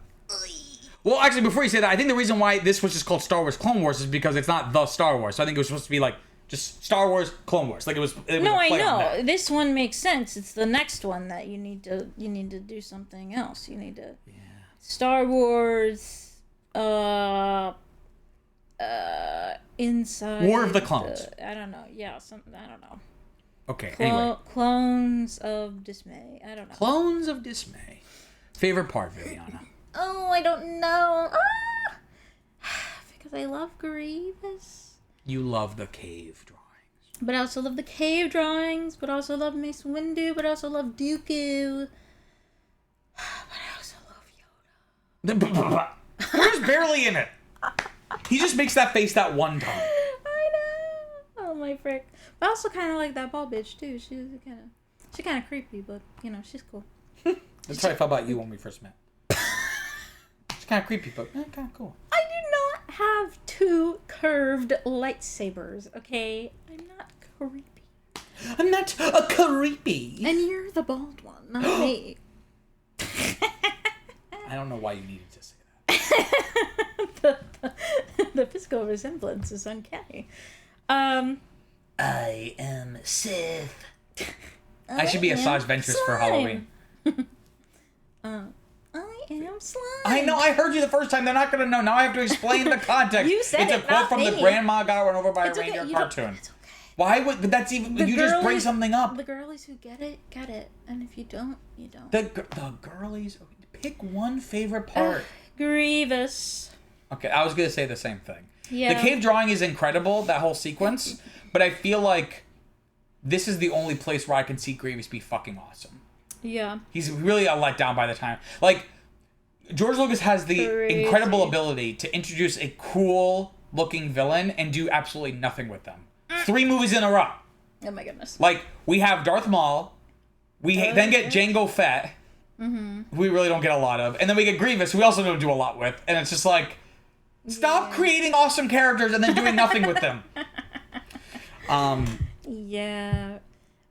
Well, actually, before you say that, I think the reason why this was just called Star Wars Clone Wars is because it's not the Star Wars. So I think it was supposed to be like just Star Wars Clone Wars. Like it was No, a I play on know. that. This one makes sense. It's the next one that you need to do something else. You need to Star Wars inside War of the Clones. I don't know. Yeah, something I don't know. Okay, anyway. Clones of Dismay. I don't know. Clones of Dismay. Favorite part, Viviana? Oh, I don't know. Because I love Grievous. You love the cave drawings. But I also love the cave drawings. But I also love Mace Windu. But I also love Dooku. But I also love Yoda. Yoda's barely in it. He just makes that face that one time. I know. Oh my frick. But I also kind of like that ball bitch too. She's kind of creepy, but you know she's cool. That's how I felt about you when we first met. It's kind of creepy, but kind of cool. I do not have 2 curved lightsabers. Okay, I'm not creepy. I'm not a creepy. And you're the bald one, not me. I don't know why you needed to say that. the physical resemblance is uncanny. I am Sith. I should be a Saj Ventress for Halloween. I am slime. I know, I heard you the first time. They're not going to know. Now I have to explain the context. You said it's a it, quote not from me. the Grandma Got Run Over by It's a okay, Reindeer you don't- cartoon. It's okay. Why would, but that's even, you just bring something up. The girlies who get it, and if you don't, you don't. The girlies, pick one favorite part. Grievous. Okay, I was going to say the same thing. Yeah. The cave drawing is incredible, that whole sequence, but I feel like this is the only place where I can see Grievous be fucking awesome. Yeah. He's really a letdown by the time. Like, George Lucas has the incredible ability to introduce a cool-looking villain and do absolutely nothing with them. 3 movies in a row. Oh my goodness. Like, we have Darth Maul, we then get Jango Fett, who we really don't get a lot of, and then we get Grievous, who we also don't do a lot with, and it's just like, stop creating awesome characters and then doing nothing with them. Yeah.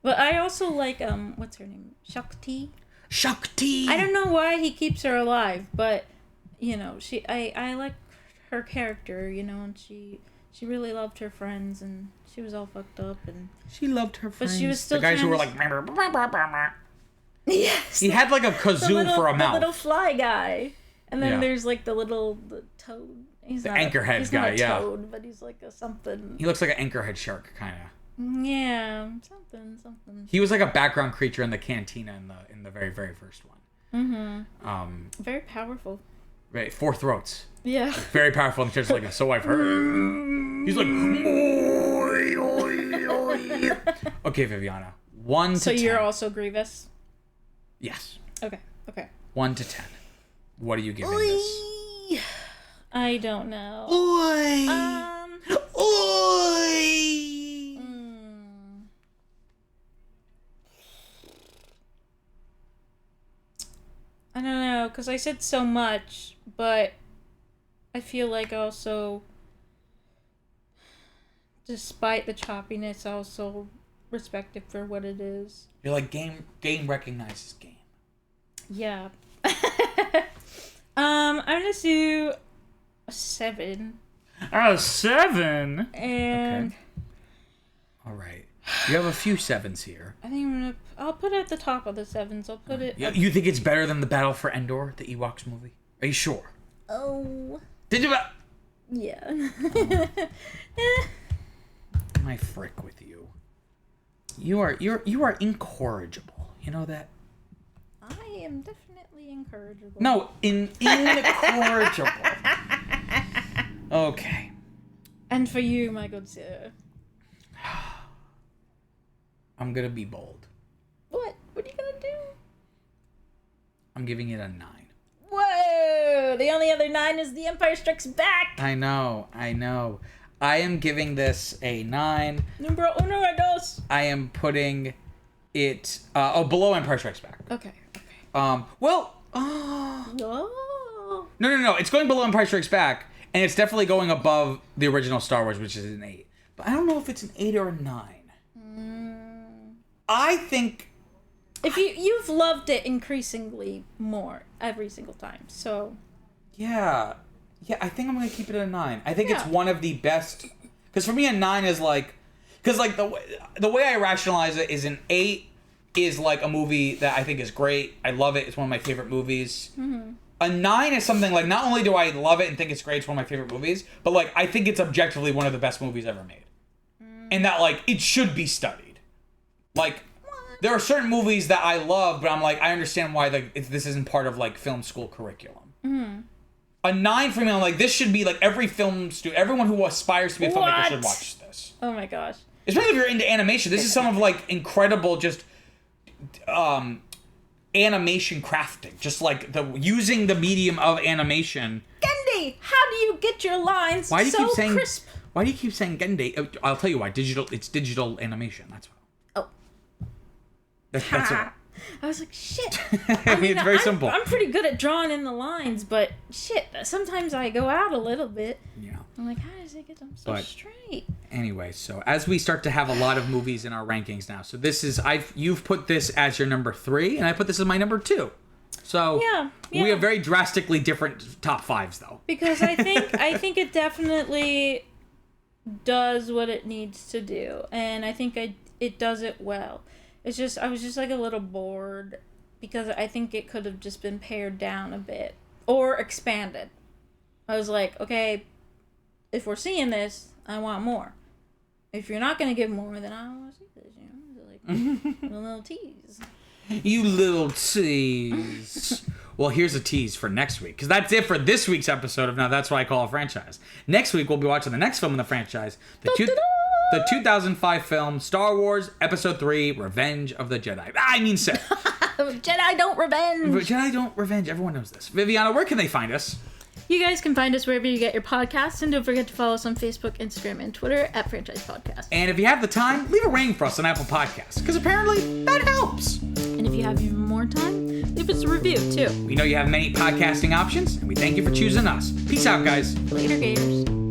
But I also like, what's her name? Shakti? Shakti! I don't know why he keeps her alive, but, you know, I like her character, you know, and she she really loved her friends, and she was all fucked up, and She loved her friends. but she was still the guys who were like. Yes. He had like a kazoo for a mouth. The little fly guy, and then Yeah. there's like the toad. He's The not anchorhead he's guy, not a yeah. toad, but he's like a something. He looks like an anchorhead shark, kind of. Yeah, something. He was like a background creature in the cantina in the very, very first one. Very powerful. Right, 4 throats. Yeah. Very powerful, and just like, so I've heard. He's like, oi, oi, oi. Okay, Viviana. 1 to 10. So you're also Grievous? Yes. Okay. 1 to 10. What are you giving this? I don't know. Oi! Oi! I don't know, because I said so much, but I feel like also, despite the choppiness, I also respect it for what it is. You're like, game recognizes game. Yeah. I'm gonna do a 7. A 7? And Okay. All right. You have a few 7s here. I think I'll put it at the top of the 7s. I'll put it. You think it's better than the Battle for Endor, the Ewoks movie? Are you sure? Oh. Did you? Yeah. My frick with you. You are incorrigible. You know that? I am definitely incorrigible. No, incorrigible. Okay. And for you, my good sir. I'm gonna be bold. What? What are you gonna do? I'm giving it a 9. Whoa! The only other 9 is The Empire Strikes Back! I know. I am giving this a 9. Numero uno or dos? I am putting it below Empire Strikes Back. Okay. Well, Oh. No. It's going below Empire Strikes Back, and it's definitely going above the original Star Wars, which is an 8. But I don't know if it's an 8 or a 9. I think If you've loved it increasingly more every single time, so yeah, I think I'm gonna keep it at a 9. I think it's Yeah. one of the best, because for me a 9 is like, because like the way I rationalize it is an 8 is like a movie that I think is great. I love it. It's one of my favorite movies. Mm-hmm. A 9 is something like, not only do I love it and think it's great, it's one of my favorite movies, but like I think it's objectively one of the best movies ever made, and that like it should be studied. Like, there are certain movies that I love, but I'm like, I understand why this isn't part of like film school curriculum. Mm-hmm. A 9 for me, I'm like, this should be like every film student, everyone who aspires to be a filmmaker should watch this. Oh my gosh. Especially if you're into animation. This is some of like incredible just animation crafting. Just like using the medium of animation. Genndy, how do you get your lines Why do you so keep saying crisp? Why do you keep saying Genndy? I'll tell you why. It's digital animation. That's why. Oh. That's it. I was like, shit. I mean, it's very simple. I'm pretty good at drawing in the lines, but shit, sometimes I go out a little bit. Yeah. I'm like, how does it get them so straight? Anyway, so as we start to have a lot of movies in our rankings now, so this is you've put this as your number 3, and I put this as my number 2. So Yeah. we have very drastically different top 5s, though. Because I think it definitely does what it needs to do, and I think it does it well. It's just I was just like a little bored because I think it could have just been pared down a bit or expanded. I was like, okay, if we're seeing this, I want more. If you're not gonna give more, then I don't want to see this. You know, like a little tease. You little tease. Well, here's a tease for next week, because that's it for this week's episode of Now That's What I Call a Franchise. Next week, we'll be watching the next film in the franchise, the 2005 film Star Wars Episode 3, Revenge of the Jedi. I mean Sith. Jedi don't revenge. Jedi don't revenge. Everyone knows this. Viviana, where can they find us? You guys can find us wherever you get your podcasts, and don't forget to follow us on Facebook, Instagram, and Twitter at Franchise Podcast. And if you have the time, leave a rating for us on Apple Podcasts, because apparently that helps. And if you have even more time, leave us a review too. We know you have many podcasting options, and we thank you for choosing us. Peace out, guys. Later, gators.